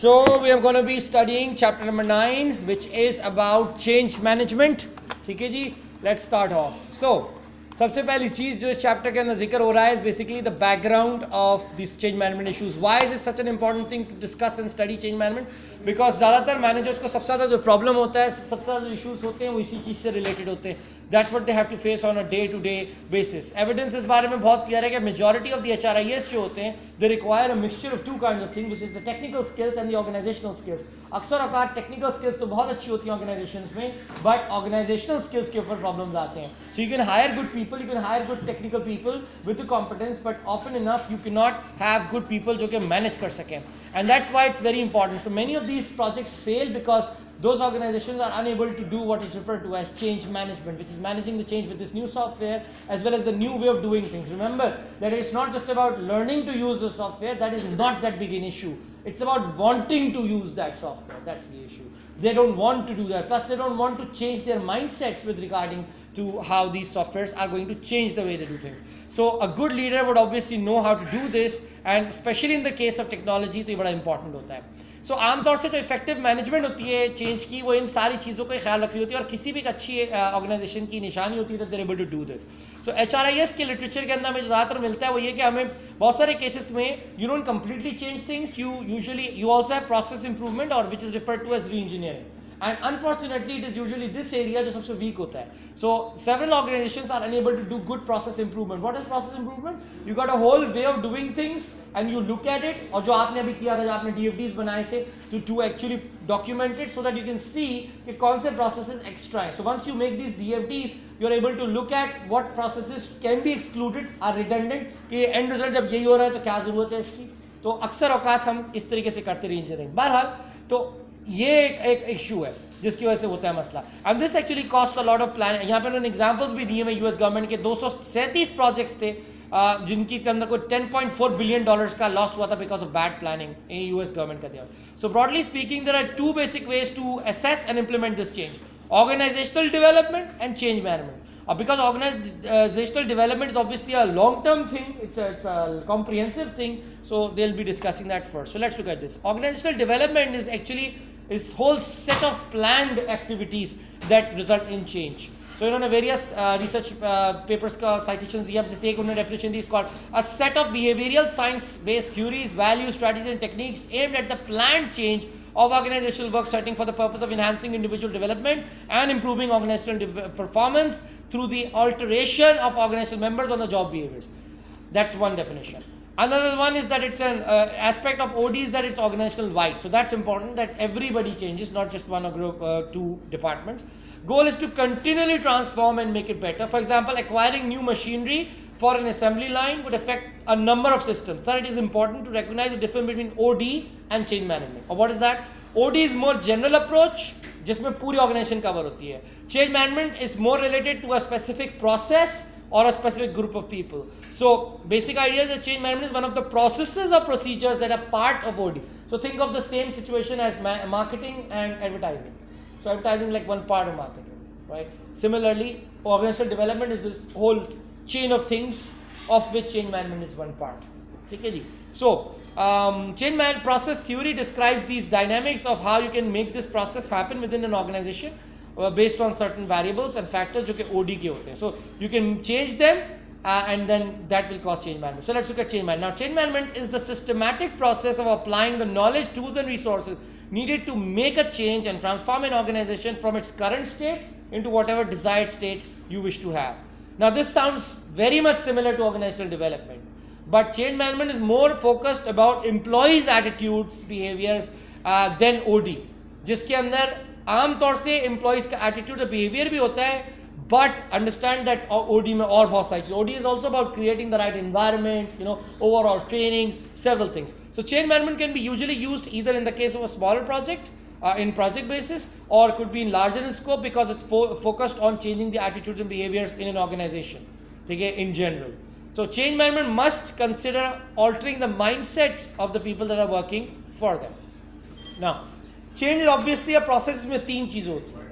So we are going to be studying chapter number 9, which is about change management. ठीक है जी, let's start off. So सबसे पहली चीज़ जो इस चैप्टर के अंदर जिक्र हो रहा है is basically the background of these change management issues. Why is it such an important thing to discuss and study change management? Because ज़्यादातर managers को सबसे ज़्यादा जो problem होता है, सबसे ज़्यादा जो issues होते हैं वो इसी चीज़ से related होते हैं. That's what they have to face on a day-to-day basis. Evidence इस बारे में बहुत clear है कि majority of the HRIS जो होते हैं, they require a mixture of two kinds of things, which is the technical skills and the organizational skills. अक्सर औकात technical skills तो बहुत अच्छी होती हैं organizations में, but organizational skills के ऊपर problems आते हैं. So you can hire good people, you can hire good technical people with the competence, but often enough you cannot have good people जो कि manage कर सकें. And that's why it's very important. So many of these projects fail because those organizations are unable to do what is referred to as change management, which is managing the change with this new software as well as the new way of doing things. Remember that it's not just about learning to use the software. That is not that big an issue. It's about wanting to use that software. That's the issue. They don't want to do that. Plus they don't want to change their mindsets with regarding to how these softwares are going to change the way they do things. So a good leader would obviously know how to do this, and especially in the case of technology तो ये बड़ा important होता है. सो आमतौर से जो effective management होती है चेंज की, वो इन सारी चीज़ों का ख्याल रख रही होती है, और किसी भी एक अच्छी ऑर्गेनाइजेशन की निशानी होती है they're able to do this. So HRIS के लिटरेचर के अंदर हमें ज़्यादातर मिलता है वो ये कि हमें बहुत सारे केसेस में you don't completely change things, you usually you also have process improvement और which is referred to as reengineering. And unfortunately it is usually this area जो सबसे weak होता है. So several organizations are unable to do good process improvement. What is process improvement? You got a whole way of doing things and you look at it, और जो आपने अभी किया था, जो आपने DFDs बनाए थे, to actually document it so that you can see कि कौन से processes extra है. So once you make these DFDs, you are able to look at what processes can be excluded, are redundant, कि end result जब यही हो रहा है तो क्या ज़रूरत है इसकी. तो अक्सर औकात हम इस तरीके से करते रहे इंजीनियरिंग. बहरहाल तो ये एक इशू है जिसकी वजह से होता है मसला. And this actually cost a lot of plan. यहाँ पे उन्होंने एग्जांपल्स भी दिए हैं यूएस गवर्नमेंट के. 237 प्रोजेक्ट्स थे जिनकी के अंदर कोई $10.4 बिलियन का लॉस हुआ था because of bad planning in US government का दिया. So broadly speaking there are two basic ways to assess and implement this change: organizational development and change management. Because organizational development is obviously a long-term thing, it's a comprehensive thing, so they'll be discussing that first. So let's look at this. Organizational development is actually this whole set of planned activities that result in change. So इन्होंने various research papers का citations दिया. जैसे एक उन्होंने definition the, called a set of behavioral science-based theories, values, strategies and techniques aimed at the planned change of organizational work setting for the purpose of enhancing individual development and improving organizational performance through the alteration of organizational members on the job behaviors. That's one definition. Another one is that it's an aspect of ODs that it's organizational wide. So that's important, that everybody changes, not just one or group, two departments. Goal is to continually transform and make it better. For example, acquiring new machinery for an assembly line would affect a number of systems. Third, it is important to recognize the difference between OD and change management. Or what is that? OD is more general approach, जिसमें पूरी organization cover होती है. Change management is more related to a specific process or a specific group of people. So basic idea is that change management is one of the processes or procedures that are part of OD. So think of the same situation as marketing and advertising. So advertising like one part of marketing, right? Similarly, organizational development is this whole chain of things of which change management is one part. Okay? So change management process theory describes these dynamics of how you can make this process happen within an organization based on certain variables and factors जो कि OD के होते हैं. So you can change them and then that will cause change management. So let's look at change management. Now change management is the systematic process of applying the knowledge, tools and resources needed to make a change and transform an organization from its current state into whatever desired state you wish to have. Now this sounds very much similar to organizational development, but change management is more focused about employees' attitudes, behaviors than OD, जिसके अंदर आम तौर से employees का attitude और behaviour भी होता है, बट अंडरस्टैंड दैट ओडी में और बहुत सारी चीज़. OD is also about creating the right environment, overall trainings, several things. So change management can be usually used either in the case of a smaller project in project basis, or could be in larger in scope because it's focused on changing the attitudes and behaviors in an organization, okay, in general. So change management must consider altering the mindsets of the people that are working for them. Now change is obviously a process में तीन चीज़ें होती हैं.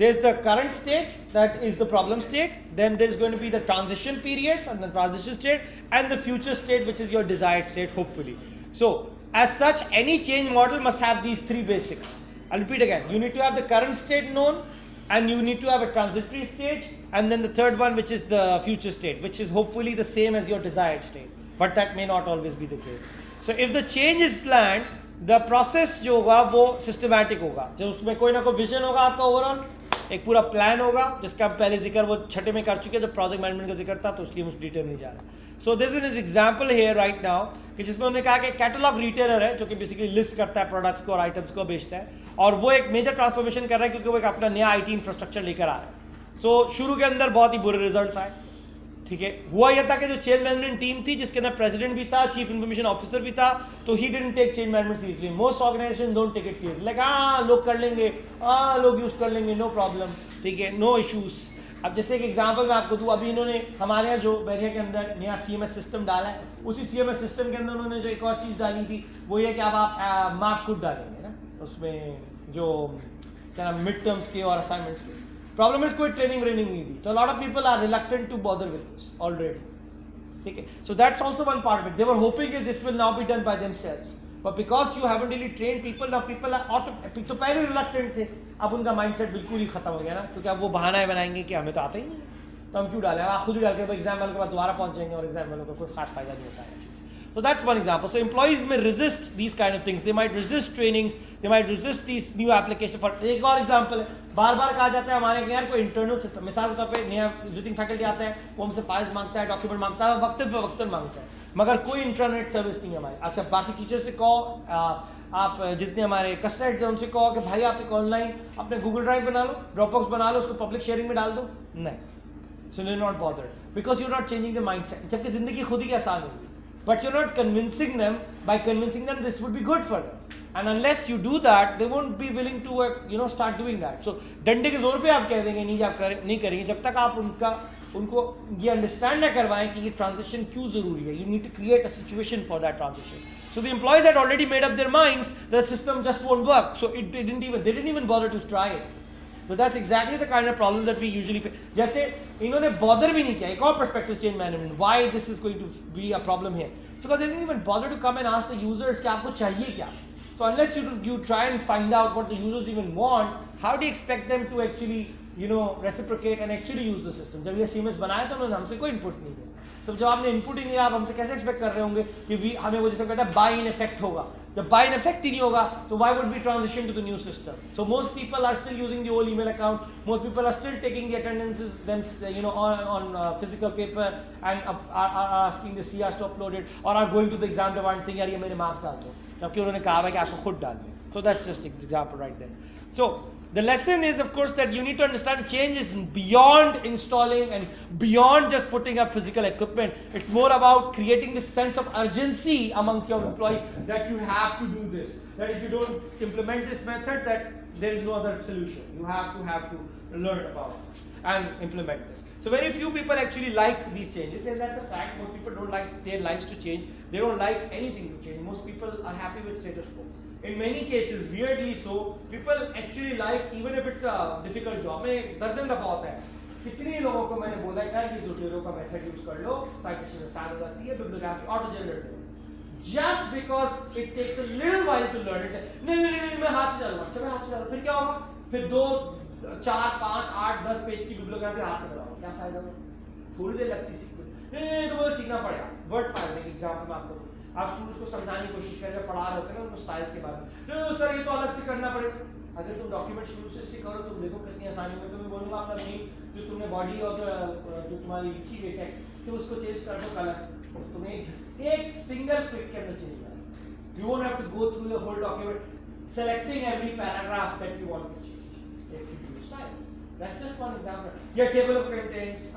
There's the current state, that is the problem state. Then there's going to be the transition period and the transition state, and the future state, which is your desired state, hopefully. So As such, any change model must have these three basics. I'll repeat again. You need to have the current state known, and you need to have a transitory stage, and then the third one, which is the future state, which is hopefully the same as your desired state. But that may not always be the case. So if the change is planned, the process जो होगा वो systematic होगा, जो उसमें कोई ना कोई vision होगा आपका overall, एक पूरा प्लान होगा जिसका हम पहले जिक्र वो छठे में कर चुके हैं जब प्रोजेक्ट मैनेजमेंट का जिक्र था, तो इसलिए उस डिटेल नहीं जा रहा. सो this is example here right now कि जिसमें उन्होंने कहा कि कैटलॉग रिटेलर है जो कि बेसिकली लिस्ट करता है प्रोडक्ट्स को और आइटम्स को बेचता है, और वो एक मेजर ट्रांसफॉर्मेशन कर रहा है क्योंकि वो एक अपना नया आईटी इंफ्रास्ट्रक्चर लेकर आ रहा है. सो शुरू के अंदर बहुत ही बुरे रिजल्ट आए. ठीक है, हुआ यह था कि जो चेंज मैनेजमेंट टीम थी जिसके अंदर प्रेसिडेंट भी था, चीफ इंफॉर्मेशन ऑफिसर भी था, तो he didn't take change management seriously. Most organization don't take it seriously, like हाँ लोग कर लेंगे, हाँ लोग यूज कर लेंगे, नो प्रॉब्लम, ठीक है, नो इश्यूज. अब जैसे एक एग्जांपल मैं आपको दूं, अभी इन्होंने हमारे यहाँ जो बैरिया के अंदर नया सीएमएस सिस्टम डाला है, उसी सीएमएस सिस्टम के अंदर उन्होंने जो एक और चीज़ डाली थी वो ये कि अब आप मार्क्स खुद डालेंगे ना उसमें, जो क्या नाम मिड टर्म्स के और असाइनमेंट्स के. प्रॉब्लम इज कोई ट्रेनिंग व्रेनिंग नहीं थी, तो lot of people are reluctant to bother with this already. ठीक है, so that's also one part of it. They were hoping this will now be done by themselves, but because you haven't really train people, now people are तो पहले reluctant थे, अब उनका mindset बिल्कुल ही खत्म हो गया ना, क्योंकि अब वो बहाना बनाएंगे कि हमें तो आता ही नहीं, तो हम क्यों डालें, आप खुद ही डाल के एग्जाम वालों के बाद दोबारा पहुंच जाएंगे और एग्जाम वालों को कोई खास फायदा नहीं होता है इस चीज़. So that's one example. So employees may resist these kind of things. They might resist trainings. They might resist these new application. For एक और एग्जाम्पल है, बार बार कहा जाता है हमारे यार कोई इंटरनल सिस्टम, मिसाल के तौर पे नया विजिटिंग फैकल्टी आता है, वो हमसे फाइल्स मांगता है, डॉक्यूमेंट मांगता है, वक्तन मांगता है, मगर कोई इंटरनेट सर्विस नहीं है हमारी. अच्छा, बाकी टीचर्स से कहो, आप जितने हमारे कस्टमर्स हैं उनसे कहो कि भाई आप एक ऑनलाइन अपने गूगल ड्राइव बना लो, ड्रॉपबॉक्स बना लो, उसको पब्लिक शेयरिंग में डाल दो. नहीं, so they're not bothered because you're not changing the mindset. जबकि जिंदगी खुद ही आसान होगी, but you're not convincing them. By convincing them this would be good for them, and unless you do that they won't be willing to start doing that. So डंडे के जोर पे आप कह देंगे नहीं करेंगे जब तक आप उनको ये अंडरस्टैंड ना करवाएं कि ये ट्रांजिशन क्यों जरूरी है. You need to create a situation for that transition. So the employees had already made up their minds the system just won't work, so they didn't even bother to try it. So that's exactly the kind of problem that we usually face. जैसे इन्होंने bother भी नहीं किया, एक और perspective change management, why this is going to be a problem here, because they didn't even bother to come and ask the users कि आपको चाहिए क्या. So unless you try and find out what the users even want, how do you expect them to actually reciprocate and actually use the system. जब ये CMS बनाया तो उन्होंने हमसे कोई input नहीं दिया. तो जब आपने इनपुट ही नहीं दिया, आप हमसे कैसे एक्सपेक्ट कर रहे होंगे कि हमें वो जैसे कहता है बाय इन इफेक्ट होगा. जब बाय इन इफेक्ट ही नहीं होगा तो why would we transition to the new system. So most people are still using the old email account, most people are still taking the attendances then on physical paper and are asking the CRs to upload it, or are going to the exam department saying यार ये मेरे marks डाल दो, जबकि उन्होंने कहा है कि आपको खुद डालने. So that's just an example right there. So the lesson is, of course, that you need to understand change is beyond installing and beyond just putting up physical equipment. It's more about creating this sense of urgency among your employees that you have to do this. That if you don't implement this method, that there is no other solution. You have to learn about it and implement this. So very few people actually like these changes, and that's a fact. Most people don't like their lives to change. They don't like anything to change. Most people are happy with status quo. In many cases, weirdly so, people actually like, even if it's a difficult job. में दर्जन दफा होता है, कितनी लोगों को मैंने बोला यार ये जोटेरो का मेथड यूज कर लो, साइटेशन आसान हो जाती है, बिब्लियोग्राफी ऑटो जनरेट हो. Just because it takes a little while to learn it. नहीं मैं हाथ से डालूंगा. अच्छा मैं हाथ से डालूंगा, फिर क्या होगा? फिर 2, 4, 5, 8, 10 पेज की बिब्लियोग्राफी हाथ से बनाओ, क्या फायदा होगा? थोड़ी देर लगती सीखने. नहीं तो मुझे सीखना पड़ेगा. वर्ड फाइल में एग्जाम्पल में आपको आप स्टूडेंट्स को समझाने की कोशिश करें, जब पढ़ा रहे होते हैं ना उनको स्टाइल्स के बारे में, तो सर ये तो अलग से करना पड़ेगा. अगर तुम डॉक्यूमेंट शुरू से करो तुम देखो कितनी आसानी में. तुम्हें बोलूंगा अपना मेन जो तुमने बॉडी और जो तुम्हारी लिखी हुई टेक्स्ट से उसको चेंज कर दो कलर, तुम्हें एक सिंगल क्लिक के अंदर चेंज करना. You won't have to go through the whole document selecting every paragraph that you want to change if you do style. That's just one example. Your table of contents,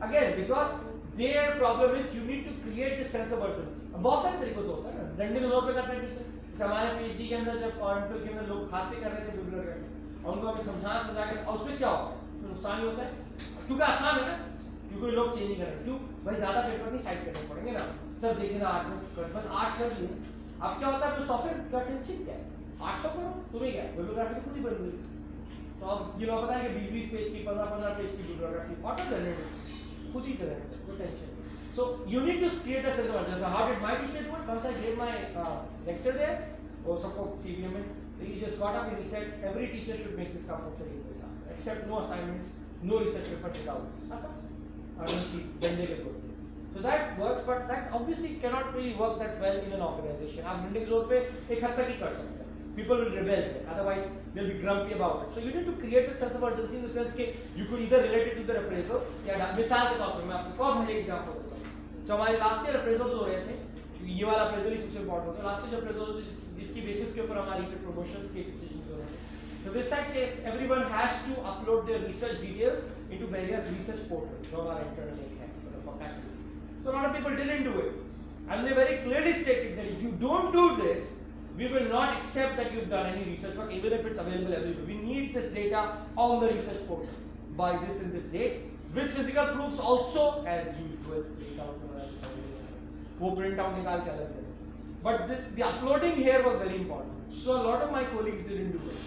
again because their problem is you need to create this sense of urgency. बहुत सारे तरीकों से होता है ना, डंडे के जोर पे करते हैं टीचर. जैसे हमारे पीएचडी के अंदर जब एमफिल के अंदर लोग हाथ से कर रहे थे बिब्लियोग्राफी, और उनको हमें समझा के, और उसमें क्या होता है, उसमें नुकसान ही होता है क्योंकि आसान है ना, क्योंकि लोग चेंज नहीं कर रहे. क्यों भाई, ज्यादा पेपर नहीं साइड करने पड़ेंगे ना, सब देखना 8 बस 8 कर दिए. अब क्या होता है तो सॉफ्टवेयर का टेंशन क्या है, 800 करो तुम्हें क्या, बिब्लियोग्राफी तो खुद ही बन गई. तो अब ये पता है कि 20-20 पेज की 15-15 पेज की बिब्लियोग्राफी ऑटो जनरेटेड खुद ही करेंगे, कोई टेंशन नहीं. So you need to create a sense of urgency. How did my teacher do it? Once I gave my lecture there, or support CBM, he just got up and he said every teacher should make this compulsory in the class, except no assignments, no research paper without this. I don't see Monday के board. So that works, but that obviously cannot really work that well in an organization. आप Monday के पे एक हद तक ही कर सकते हैं. People will rebel there, otherwise they'll be grumpy about it. So you need to create a sense of urgency in the sense that you could either relate it to the appraisals या मिसाल के तौर पे मैं आपको और भले example देता हूँ. जो हमारे लास्ट ईयर appraisals हो रहे थे, ये वाला appraisal ही सबसे important होता है. लास्ट ईयर appraisal जिसकी basis के ऊपर हमारी promotions के decisions हो रहे हैं. So this case, everyone has to upload their research details into various research portals. जो हमारा internal एक है for faculty. So a lot of people didn't do it, and they very clearly stated that if you don't do this, we will not accept that you've done any research work, even if it's available everywhere. We need this data on the research portal by this and this date, with physical proofs also, as usual. वो print out निकाल के अलग देना. But the uploading here was very important. So a lot of my colleagues didn't do it,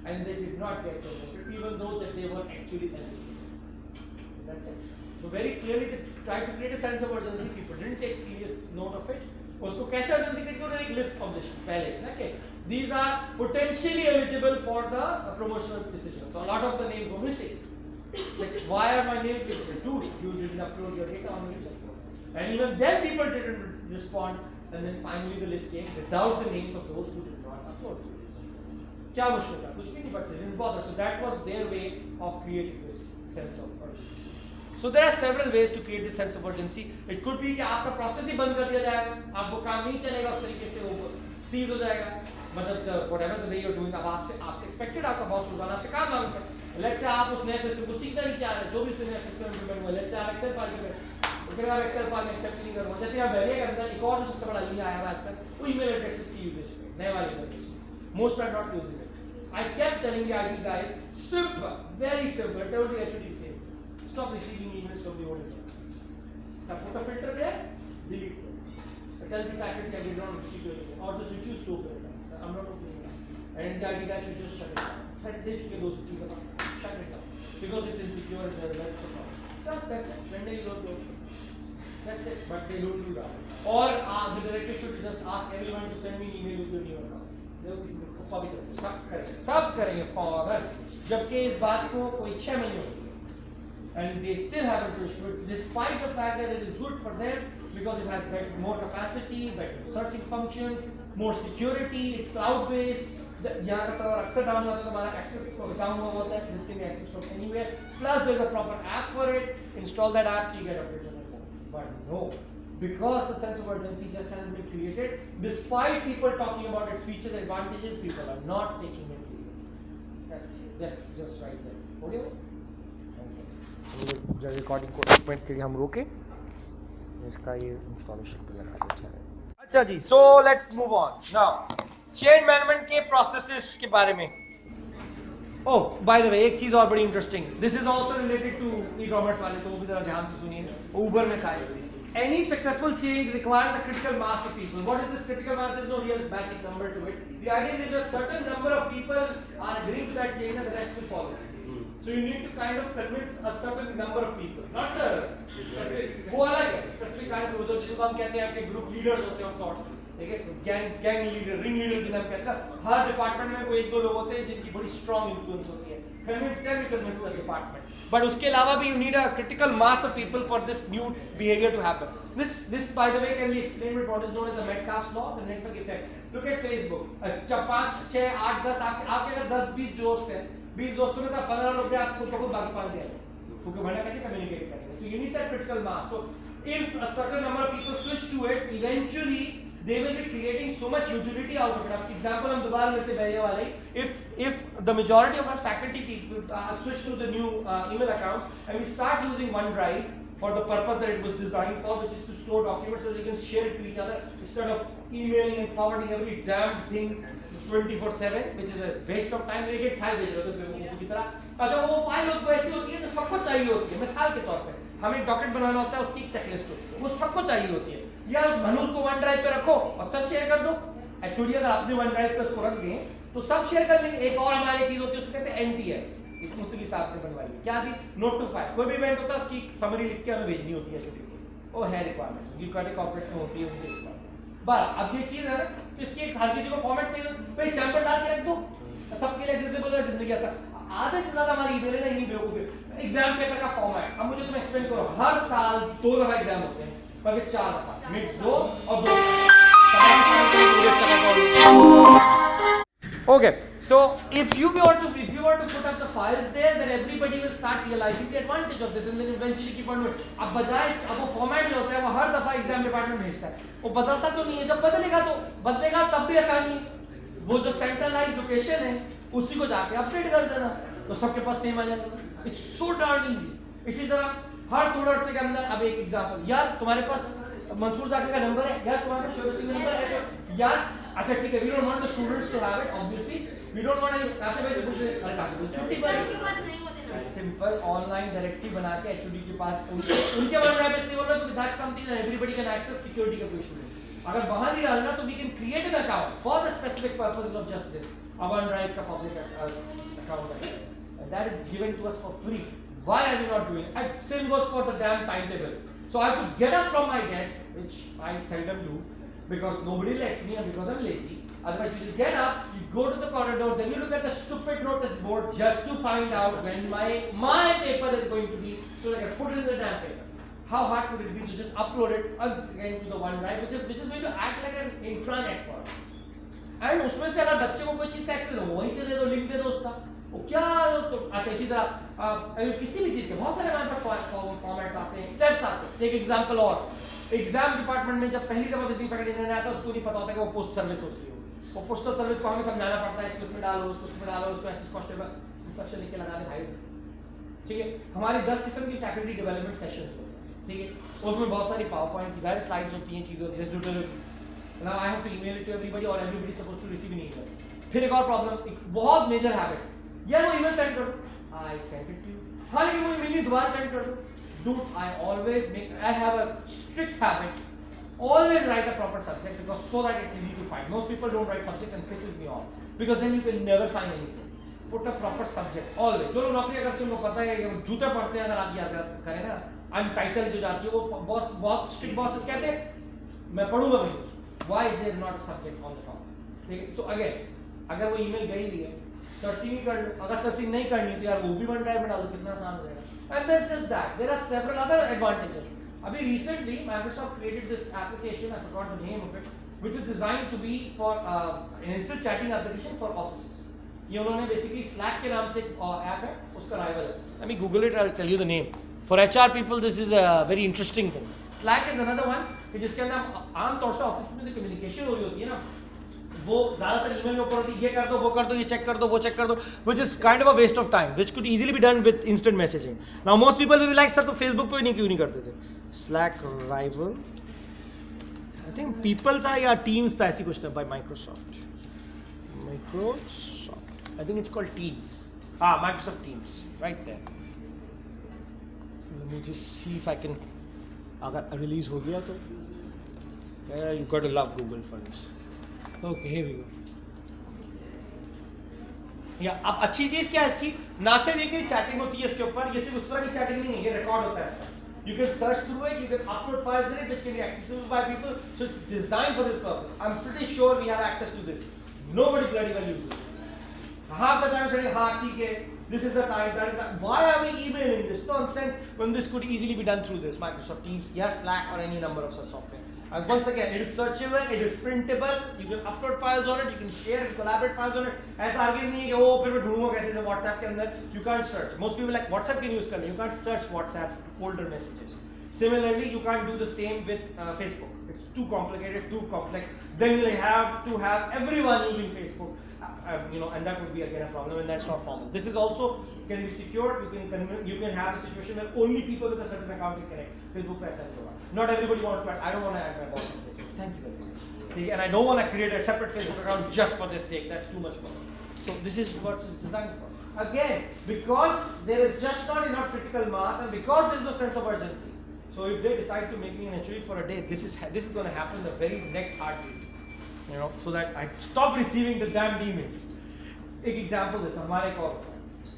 and they did not get promoted, even though that they were actually eligible. That's it. So very clearly they tried to create a sense of urgency. People didn't take serious note of it. उसको कैसे urgency create करो? एक list publish पहले ना कि these are potentially eligible for the promotional decision. So a lot of the names were missing. Like why are my names listed? Dude, you didn't upload your data on the research portal. And even then people didn't respond. And then finally the list came without the names of those who did not upload. क्या मुश्किल था? कुछ भी नहीं, but they didn't bother. So that was their way of creating this sense of urgency. So there are several ways to create this sense of urgency. It could be कि आपका process ही बंद कर दिया जाएगा, आपको काम नहीं चलेगा उस तरीके से, वो सीज हो जाएगा. मतलब whatever the way you're doing, अब आपसे expected आपका boss रोजाना आपसे काम मांगता है. Let's say आप उस नए सिस्टम को सीखना नहीं चाह रहे, जो भी नया सिस्टम इम्प्लीमेंट हुआ, let's say आप Excel फाइल में, तो फिर आप Excel फाइल में एक्सेप्ट नहीं करोगे. जैसे आप वेरिया के अंदर एक और सबसे बड़ा लिंक आया है आजकल, वो email addresses की यूजेज पे, नए वाले addresses. Most are not using it. I kept telling the IT guys, simple, very simple. I told the HOD same. Stop receiving emails from the old account. Put a filter there, delete it. Tell the faculty I did not receive your email, or just refuse to open it. I'm not opening it. And the IT guys should just shut it down. They should get those things about. Shut it down. Because it's insecure and their lives are wrong. That's it. When they don't do it. That's it. But they don't do that. Or the director should just ask everyone to send me an email with your new account. सब करेंगे forward, जबकि इस बात को कोई 6 महीने हो चुके. And they still haven't switched to it, despite the fact that it is good for them because it has more capacity, better searching functions, more security, it's cloud based. यहाँ का सर्वर अक्सर डाउन होता है तो हमारा access down हुआ होता है, this can be accessed from anywhere. Plus there is a proper app for it. Install that app, you get updates on your phone. But no, because the sense of urgency just hasn't been created, despite people talking about its features and advantages, people are not taking it seriously. That's just right there. Okay? जब recording को 1 minute के लिए हम रोके, इसका ये installation पे लगा देते हैं. अच्छा जी, so let's move on now. Change management के प्रोसेसेस के बारे में. ओह बाय द वे, एक चीज और बड़ी interesting, this is also related to e-commerce वाले, तो वो भी जरा ध्यान से सुनिए. ऊबर में था, any successful change requires a critical mass of people. What is this critical mass? There is no real magic number to it. The idea is that a certain number of people are agreeing to that change and the rest will follow. So you need to kind of convince a certain number of people, not the specific. वो अलग है, specific kind of जो जिसको हम कहते हैं आपके group leaders होते हैं sort, ठीक है, gang leader, ring leader जिन्हें हम कहते हैं. हर डिपार्टमेंट में कोई 1-2 लोग होते हैं जिनकी बड़ी strong influence होती है. Convince them, you convince the department. But उसके अलावा भी you need a critical mass of people for this new behavior to happen. This by the way can be explained with what is known as the Metcalfe's law, the network effect. Look at Facebook. जब 5, 6, 8, 10 आपके अगर 10-20 दोस्त हैं, 20 दोस्तों में से 15 लोग आपको तो बाकी 5 दे, क्योंकि वरना कैसे कम्युनिकेट करेंगे. So you need that critical mass. So if a certain number of people switch to it, eventually they will be creating so much utility out of it. अब example हम दोबारा लेते हैं वाले. If the majority of us faculty people switch to the new email account and we start using OneDrive for the purpose that it was designed for, which is to store documents so they can share it to each other instead of emailing and forwarding every damn thing 24/7, which is a waste of time. लेकिन file भेज रहे हो तो की तरह. अच्छा वो file वैसी होती है जो सबको चाहिए होती है. मिसाल के तौर पे हमें डॉक्यूमेंट बनाना होता है, उसकी एक चेकलिस्ट होती है, वो सबको चाहिए होती है. या उस मनुष्य को OneDrive पे रखो और सब शेयर कर दो. एक्चुअली अगर आपने OneDrive पे उसको रख दिए तो सब शेयर कर लेंगे. एक और हमारी चीज होती है, उसको कहते हैं NTF, मुस्तकी साहब ने बनवाई. क्या जी? Note to file. कोई भी इवेंट होता है उसकी समरी लिख के हमें भेजनी होती है छोटी. वो है रिक्वायरमेंट, यू कॉर्पोरेट कॉर्पोरेट में होती है उसकी रिक्वायरमेंट। बस अब ये चीज है तो इसकी एक हर किसी को फॉर्मेट चाहिए, भाई सैंपल डाल के रख दो, सबके लिए एक्सेसिबल है जिंदगी आसान। आधे से ज्यादा हमारी ईमेल है ना इन्हीं बेवकूफ एग्जाम पेपर का फॉर्मेट। अब मुझे तुम एक्सप्लेन करो, हर साल 2 दफा एग्जाम होते हैं, कभी 4 दफा, मिड 2 और 2 Okay, so if you were to put up the files there, then everybody will start realizing the advantage of this, and then eventually keep on doing. अब बजाय अब वो फॉर्मेट जो होता है वो हर दफा एग्जाम डिपार्टमेंट भेजता है, वो बदलता तो नहीं है, जब बदलेगा तब भी आसानी है, वो जो सेंट्रलाइज लोकेशन है उसी को जाके अपडेट कर देना तो सबके पास सेम आ जाएगा। It's so damn easy. इसी तरह हर थोड़ा से के अंदर, अब एक एग्जांपल, यार तुम्हारे पास मंसूर जाकिर का नंबर है, यार तुम्हारे पास शोएब सिंह का नंबर है यार, अच्छा ठीक है, we don't want the students to have it obviously, we don't want Kashif भाई से पूछ ले, अरे काशिफ भाई छुट्टी पर सिंपल ऑनलाइन डायरेक्टली बना के एचओडी के पास उनके वन ड्राइव पे बोल रहा है, तो that's something that everybody can access, security का कोई इशू नहीं। अगर वहां नहीं डालना तो we can create an account for the specific purposes of just this, one drive का पब्लिक अकाउंट है, and that is given to us for free. Why are we not doing it? And same goes for the damn timetable. So I have to get up from my desk, which I seldom do because nobody lets me and because I'm lazy. Otherwise, you just get up, you go to the corridor, then you look at the stupid notice board just to find out when my paper is going to be, so I can put it in the damn paper. How hard would it be to just upload it once again to the OneDrive, which is going to act like an intranet for us. And उसमें से अगर बच्चे को कोई चीज का access हो वहीं से दे दो, लिंक दे दो उसका, वो क्या तो अच्छा। इसी तरह किसी भी चीज के बहुत सारे हमारे पास फॉर्मेट्स आते हैं, स्टेप्स आते हैं। एक एग्जांपल और, एग्जाम डिपार्टमेंट में जब पहली दफा विजिटिंग फैकल्टी ने आया था उसको नहीं पता होता कि वो पोस्ट सर्विस होती है, वो पोस्टल सर्विस को हमें समझाना पड़ता है, इसको इसमें डालो, उसको डालो, उसको एक्सेस कॉन्स्टेबल इंस्ट्रक्शन लिख के लगा दे भाई, ठीक है। हमारी 10 किस्म की फैकल्टी डेवलपमेंट सेशंस होते हैं, ठीक है, उसमें बहुत सारी पावर पॉइंट की वेरी स्लाइड्स होती हैं, चीजें होती हैं, जैसे now I have to email it to everybody or everybody is supposed to receive an email. फिर एक और प्रॉब्लम, एक बहुत मेजर हैबिट, यार वो ईमेल सेंड कर दो, I send it to you, हाँ लेकिन वो ईमेल दोबारा सेंड कर दो, don't, I always make, I have a strict habit, always write a proper subject because so that it's easy to find. Most people don't write subjects and pisses me off because then you can never find anything. Put a proper subject always. जो लोग नौकरी करते हैं उनको पता है, जूते पढ़ते हैं, अगर आप याद करें ना, अनटाइटल जो जाती है वो बॉस, बहुत स्ट्रिक्ट बॉसेस कहते हैं मैं पढ़ूंगा नहीं, why is there not a subject on the top? ठीक है, so again अगर वो ईमेल गई हुई है सर्चिंग ही कर लो, अगर सर्चिंग नहीं करनी तो यार वो भी वन ड्राइव में डालो, कितना आसान हो जाएगा। and this is that there are several other advantages. अभी recently Microsoft created this application, I forgot the name of it, which is designed to be for an instant chatting application for offices. ये उन्होंने basically Slack के नाम से एक app है, उसका rival है, let me google it, I'll tell you the name. For HR people this is a very interesting thing. Slack is another one कि जिसके अंदर आमतौर से ऑफिस में जो कम्युनिकेशन हो रही होती है ना, वो ज्यादातर ईमेल के ऊपर होती है, ये कर दो, वो कर दो, ये चेक कर दो, वो चेक कर दो, which is kind of a waste of time, which could easily be done with instant messaging. Now most people will be like sir तो Facebook पे नहीं क्यों नहीं करते थे? Slack rival, I think people था या Teams था, ऐसी कुछ था by Microsoft. I think it's called Teams. Microsoft Teams, right there. So let me just see if I can, अगर रिलीज हो गया तो you got to love Google for this. Okay, here we go. या अब अच्छी चीज क्या है इसकी, ना सिर्फ ये कि चैटिंग होती है इसके ऊपर, ये सिर्फ उस तरह की चैटिंग नहीं है, ये रिकॉर्ड होता है इसका, you can search through it, you can upload files in it which can be accessible by people, so it's designed for this purpose. I'm pretty sure we have access to this, nobody bloody well uses it. Half the time saying हाँ ठीक है, this is the time, that is the, why are we emailing this nonsense when this could easily be done through this Microsoft Teams, yes, Slack or any number of such software. And once again, it is searchable, it is printable, you can upload files on it, you can share and collaborate files on it. ऐसा आगे नहीं है कि वो फिर मैं ढूंढूंगा कैसे से WhatsApp के अंदर, you can't search. Most people like WhatsApp can use करने, you can't search WhatsApp's older messages. Similarly, you can't do the same with Facebook. It's too complicated, too complex. Then you have to have everyone using Facebook. And that would be again a problem, and that's not formal. This is also can be secured. You can have a situation where only people with a certain account can connect. Facebook पे ऐसा नहीं होगा. Not everybody wants to add. I don't want to add my boss on Facebook. Thank you very much. Okay, and I don't want to create a separate Facebook account just for this sake. That's too much work. So this is what it's designed for. Again, because there is just not enough critical mass, and because there is no sense of urgency. So if they decide to make me an HOD for a day, this is going to happen the very next heartbeat. So that I stop receiving the damn emails. एक example देता हूँ, हमारे call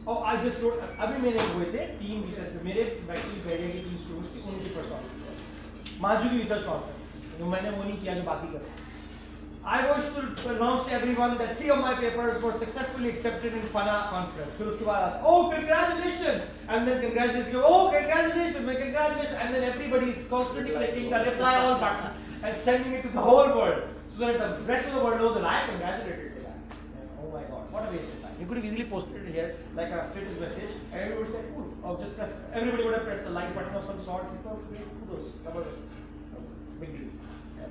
और I just road, अभी मैंने हुए थे 3 research में मेरे बैटरी बैरियर की 3 स्टूडेंट्स की, उनकी परफॉर्मेंस माजू की रिसर्च कॉन्फ्रेंस, तो मैंने वो नहीं किया जो बाकी कर। I wish to announce to everyone that 3 of my papers were successfully accepted in FANA conference. फिर उसके बाद oh congratulations, and then congratulations, oh congratulations, congratulations, and then everybody is constantly clicking the reply all button and sending it to the whole world so that the rest of the world knows that I congratulated the guy. Oh my God, what a waste of time. You could have easily posted it here like a status message, and everybody would say cool, or just press. Everybody would have pressed the like button of some sort. People great kudos, big deal.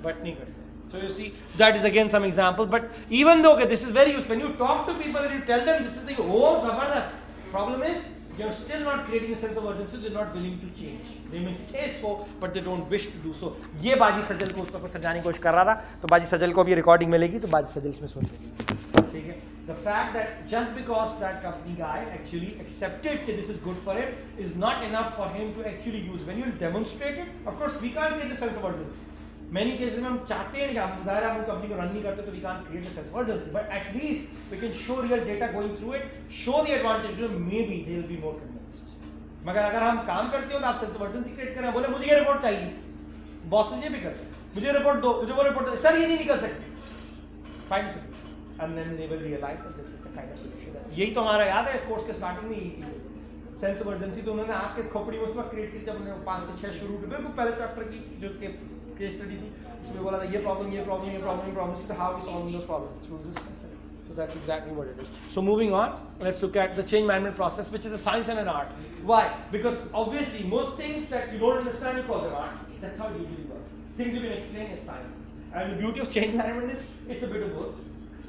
But नहीं करते. So you see, that is again some example. But even though okay, this is very useful, when you talk to people and you tell them this is the whole zabardast. Problem is you're still not creating a sense of urgency. They're not willing to change. They may say so, but they don't wish to do so. ये बाजी सजल को उसको समझाने की कोशिश कर रहा था, तो बाजी सजल को भी रिकॉर्डिंग मिलेगी, तो बाजी सजल इसमें सुन लेंगे, ठीक है? The fact that just because that company guy actually accepted that this is good for him is not enough for him to actually use. When you demonstrate it, of course we can't create a sense of urgency. Many cases में हम चाहते हैं कि हम ज़ाहिर हम company को run नहीं करते तो we can't create a sense of urgency, but at least we can show real data going through it, show the advantage to them, maybe they will be more convinced. मगर अगर हम काम करते हो तो आप sense of urgency create करें, बोले मुझे ये रिपोर्ट चाहिए, बॉस ये भी करते हैं, मुझे रिपोर्ट दो, मुझे वो रिपोर्ट दो, सर ये नहीं निकल सकती, find a solution, and then they will realize that this is the kind of solution. यही तो हमारा याद है इस कोर्स के स्टार्टिंग में यही चीज़, सेंस ऑफ अर्जेंसी तो उन्होंने आपके खोपड़ी में उस वक्त क्रिएट की जब उन्होंने 5 से 6 शुरू की, बिल्कुल पहले चैप्टर की जो के केस स्टडी थी उसमें बोला था ये प्रॉब्लम ये प्रॉब्लम ये प्रॉब्लम ये problem, so how we solve those problems through this method. So that's exactly what it is. So moving on, let's look at the change management process, which is a science and an art. Why? Because obviously most things that you don't understand you call them art. That's how it usually works. Things you can explain is science, and the beauty of change management is it's a bit of both.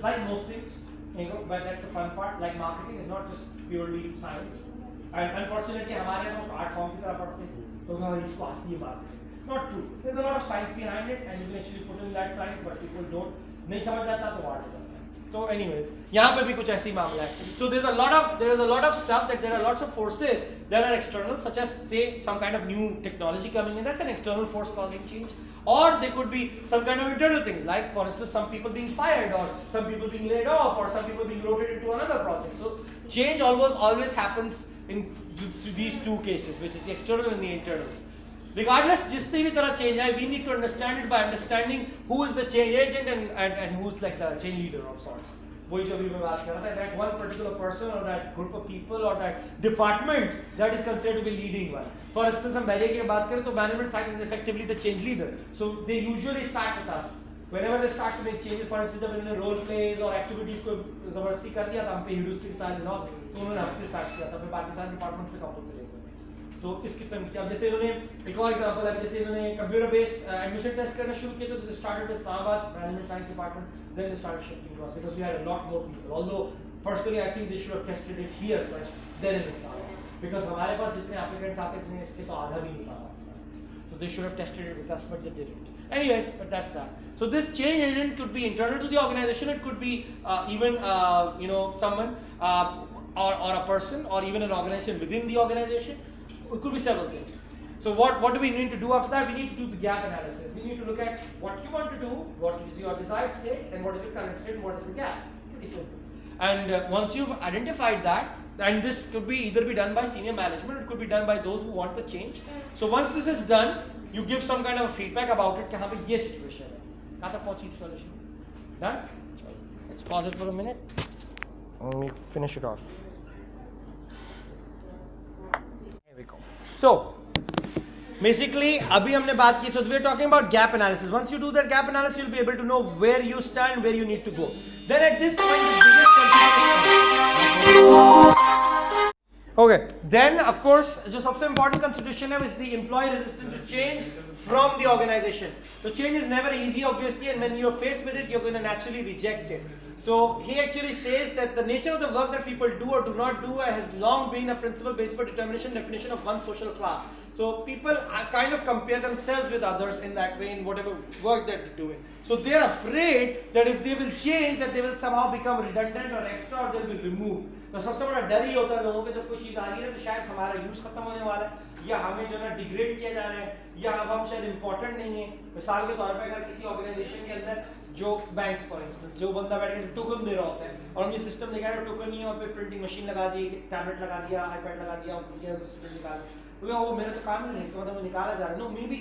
Like most things, you know, but that's the fun part. Like marketing is not just purely science. And unfortunately, हमारे यहाँ उस art form की तरह पढ़ते हैं, तो इसको आती है marketing. Not true. There's a lot of science behind it, and you can actually put in that science, but people don't. नहीं समझ जाता तो art हो जाता है. So, anyways, यहाँ पे भी कुछ ऐसी मामला है. So there is a lot of stuff that there are lots of forces that are external, such as say some kind of new technology coming in. That's an external force causing change. Or they could be some kind of internal things, like for instance some people being fired, or some people being laid off, or some people being rotated to another project. So change always happens in these two cases, which is the external and the internals. Regardless जितनी भी तरह change है, we need to understand it by understanding who is the change agent and who's like the change leader of sorts. वही जो अभी मैं बात कर रहा था, that one particular person or that group of people or that department that is considered to be leading one. For instance, हम barrier की बात करें तो management science is effectively the change leader. So they usually start with us. Whenever they start to make changes, for instance, जब इन्होंने role plays और activities को जबरदस्ती कर दिया था हम पे heuristic style and all, तो उन्होंने हमसे start किया था, फिर बाकी सारे departments पे compulsory हो गए. तो इस किस्म की, अब जैसे इन्होंने एक और एग्जांपल है, जैसे इन्होंने कंप्यूटर बेस्ड एडमिशन टेस्ट करना शुरू किया, तो they started with Sahabad management science department, then they started shifting to us because we had a lot more people. Although personally I think they should have tested it here first, then in Sahabad, because हमारे पास जितने applicants आते थे इसके तो आधा भी नहीं था, so they should have tested it with us, but they didn't. Anyways, but that's that. So this change agent could be internal to the organization, it could be even someone or a person or even an organization within the organization. It could be several things. So what do we need to do after that? We need to do the gap analysis. We need to look at what you want to do, what is your desired state, and what is your current state, and what is the gap. Pretty simple. And once you've identified that, and this could be either be done by senior management, it could be done by those who want the change. So once this is done, you give some kind of feedback about it कि हाँ भाई ये situation है, कहाँ तक पहुँची solution? Done? Let's pause it for a minute. Let me finish it off. So basically अभी हमने बात की, so we are talking about gap analysis. Once you do that gap analysis, you'll be able to know where you stand, where you need to go. Then at this point the biggest consideration, okay, then of course जो सबसे important consideration है is the employee resistance to change from the organization. So change is never easy obviously, and when you're faced with it you're going to naturally reject it. So he actually says that the nature of the work that people do or do not do has long been a principal basis for determination definition of one social class. So people kind of compare themselves with others in that way in whatever work that they're doing. So they're afraid that if they will change, that they will somehow become redundant or extra or they'll be removed. तो सबसे बड़ा डर ही होता है लोगों के, जब कोई चीज़ आ रही है तो शायद हमारा यूज खत्म होने वाला है, या हमें जो है डिग्रेड किया जा रहा है, या अब हम शायद इम्पोर्टेंट नहीं है. मिसाल के तौर पर अगर किसी ऑर्गेनाइजेशन के अंदर जो बैंक्स फॉर इंस्टेंस, जो बंदा बैठ के टोकन दे रहा होता है और हम ये सिस्टम दिखा रहे टोकन नहीं है, वहाँ पे प्रिंटिंग मशीन लगा दी, टैबलेट लगा दिया, आईपैड लगा दिया, निकाल, तो वो मेरा तो काम ही नहीं, इसका मतलब निकाला जा रहा है. No, maybe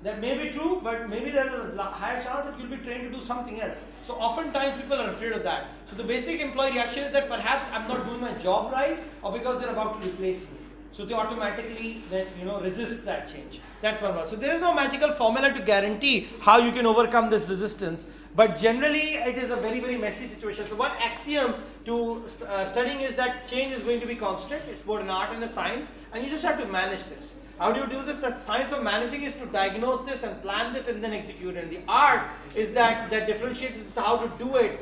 That may be true, but maybe there's a higher chance that you'll be trained to do something else. So oftentimes people are afraid of that. So the basic employee reaction is that perhaps I'm not doing my job right, or because they're about to replace me. So they automatically then resist that change. That's one. So there is no magical formula to guarantee how you can overcome this resistance. But generally it is a very, very messy situation. So one axiom to studying is that change is going to be constant. It's both an art and a science, and you just have to manage this. How do you do this? The science of managing is to diagnose this and plan this and then execute it. And the art is that differentiates how to do it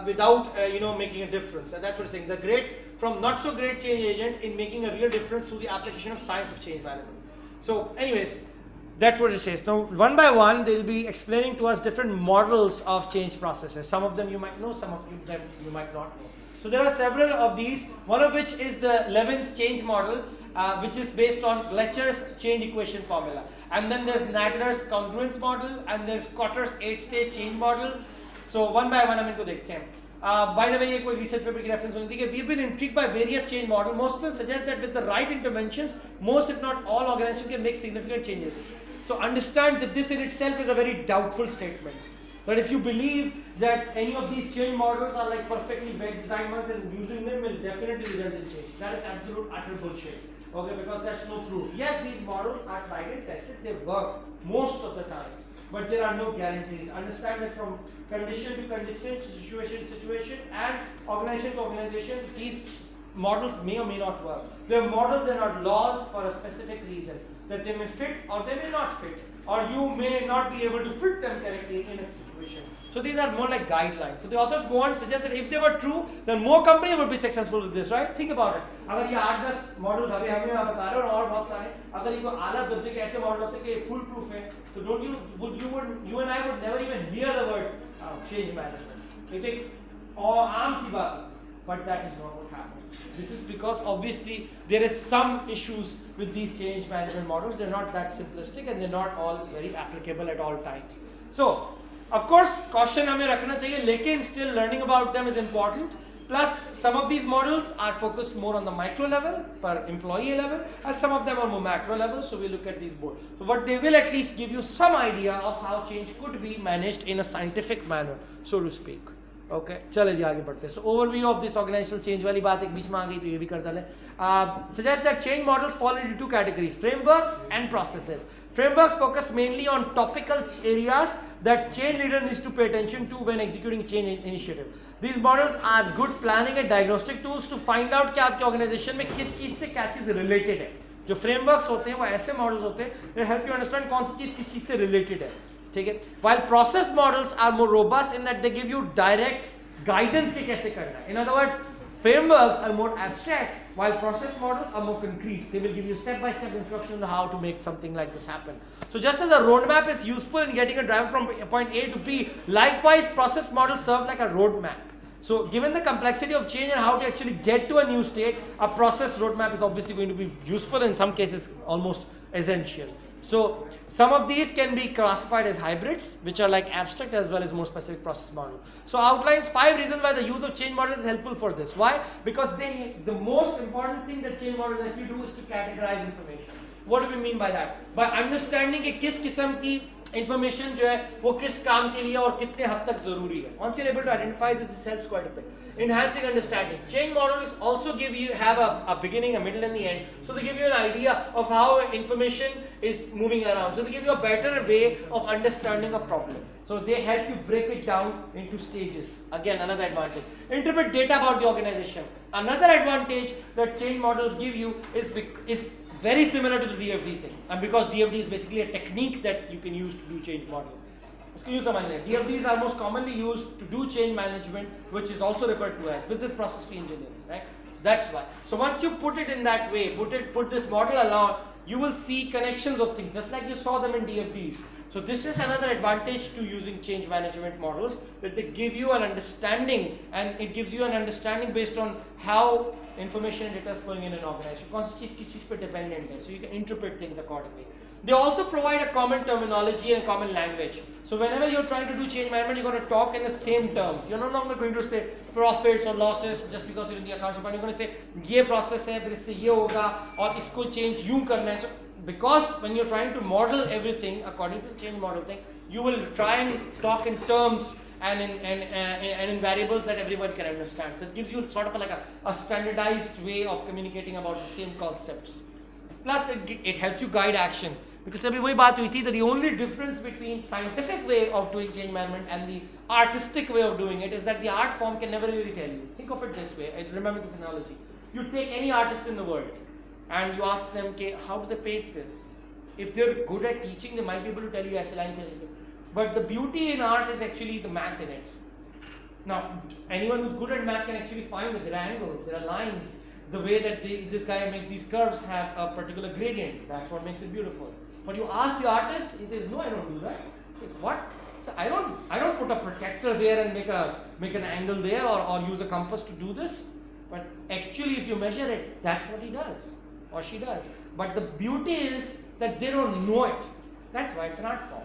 without making a difference. And that's what I'm saying. The great from not so great change agent in making a real difference through the application of science of change management. So anyways, that's what it says. Now one by one they'll be explaining to us different models of change processes. Some of them you might know, some of them you might not know. So there are several of these, one of which is the Levin's change model, which is based on Fletcher's change equation formula. And then there's Nadler's congruence model, and there's Kotter's 8-stage change model. So one by one हम इनको देखते हैं. By the way, ये कोई research paper की reference होनी थी. We've been intrigued by various change models. Most of them suggest that with the right interventions, most if not all organizations can make significant changes. So understand that this in itself is a very doubtful statement. That if you believe that any of these change models are like perfectly well designed ones, then using them will definitely result in change. That is absolute utter bullshit. Okay, because there's no proof. Yes, these models are tried and tested, they work most of the time, but there are no guarantees. Understand that from condition to condition, situation to situation, and organization to organization, these models may or may not work. They are models, they are not laws for a specific reason. That they may fit or they may not fit, or you may not be able to fit them correctly in a situation. So these are more like guidelines. So the authors go on to suggest that if they were true, then more companies would be successful with this, right? Think about it. अगर ये 8-10 models अभी हमें यहाँ बता रहे हो और बहुत सारे, अगर ये कोई आला दर्जे के ऐसे मॉडल होते कि फुल प्रूफ है, तो you and I would never even hear the words change management. You think, और आम सी बात, but that is not what happened. This is because obviously there is some issues with these change management models. They're not that simplistic and they're not all very applicable at all times. So, of course, caution हमें रखना चाहिए, लेकिन still learning about them is important. Plus, some of these models are focused more on the micro level, per employee level, and some of them are more macro level. So we look at these both. So, but they will at least give you some idea of how change could be managed in a scientific manner, so to speak. Okay चले जी आगे बढ़ते हैं. So overview of this organizational change वाली बात एक बीच में आ गई तो ये भी कर डालें. Suggest that change models fall into two categories, frameworks and processes. Frameworks focus mainly on topical areas that change leader needs to pay attention to when executing change initiative. These models are good planning and diagnostic tools to find out कि आपके organization में किस चीज से क्या चीज related है. जो frameworks होते हैं वो ऐसे models होते हैं that help you understand कौन सी चीज किस चीज से related है. ठीक है. While process models are more robust in that they give you direct guidance कि कैसे करना है. In other words, frameworks are more abstract, while process models are more concrete. They will give you step-by-step instructions on how to make something like this happen. So just as a roadmap is useful in getting a driver from point A to B, likewise process models serve like a roadmap. So given the complexity of change and how to actually get to a new state, a process roadmap is obviously going to be useful, in some cases almost essential. So some of these can be classified as hybrids, which are like abstract as well as more specific process model. So outlines 5 reasons why the use of change models is helpful for this. Why? Because the most important thing that change models let you do is to categorize information. What do we mean by that? By understanding कि किस किस्म की information जो है वो किस काम के लिए और कितने हद तक जरूरी है. Once you're able to identify this, this helps quite a bit. Enhancing understanding. Change models also have a beginning, a middle and the end. So they give you an idea of how information is moving around. So they give you a better way of understanding a problem. So they help you break it down into stages. Again, another advantage. Interpret data about the organization. Another advantage that change models give you is very similar to the DFD thing. And because DFD is basically a technique that you can use to do change modeling. DFDs are most commonly used to do change management, which is also referred to as business process engineering, right? That's why. So once you put it in that way, put this model along, you will see connections of things, just like you saw them in DFDs. So this is another advantage to using change management models, that they give you an understanding, and it gives you an understanding based on how information and data is flowing in an organization. कौन सी चीज किस चीज पे dependent है, so you can interpret things accordingly. They also provide a common terminology and common language. So whenever you're trying to do change management, you're going to talk in the same terms. You're no longer going to say profits or losses just because you're in the accounts department. You're going to say ये process है, फिर इससे ये होगा और इसको change यूं करना है. So because when you're trying to model everything according to the change model thing, you will try and talk in terms and in variables that everyone can understand. So it gives you sort of like a standardized way of communicating about the same concepts. Plus it helps you guide action, because अभी वही बात हुई थी that the only difference between scientific way of doing change management and the artistic way of doing it is that the art form can never really tell you. Think of it this way. I remember this analogy. You take any artist in the world and you ask them, okay, how do they paint this? If they're good at teaching, they might be able to tell you line. But the beauty in art is actually the math in it. Now, anyone who's good at math can actually find that there are angles, there are lines, the way that this guy makes these curves have a particular gradient. That's what makes it beautiful. But you ask the artist, he says, no, I don't do that. He says, what? So I don't put a protector there and make an angle there, or use a compass to do this. But actually, if you measure it, that's what he does or she does. But the beauty is that they don't know it. That's why it's an art form.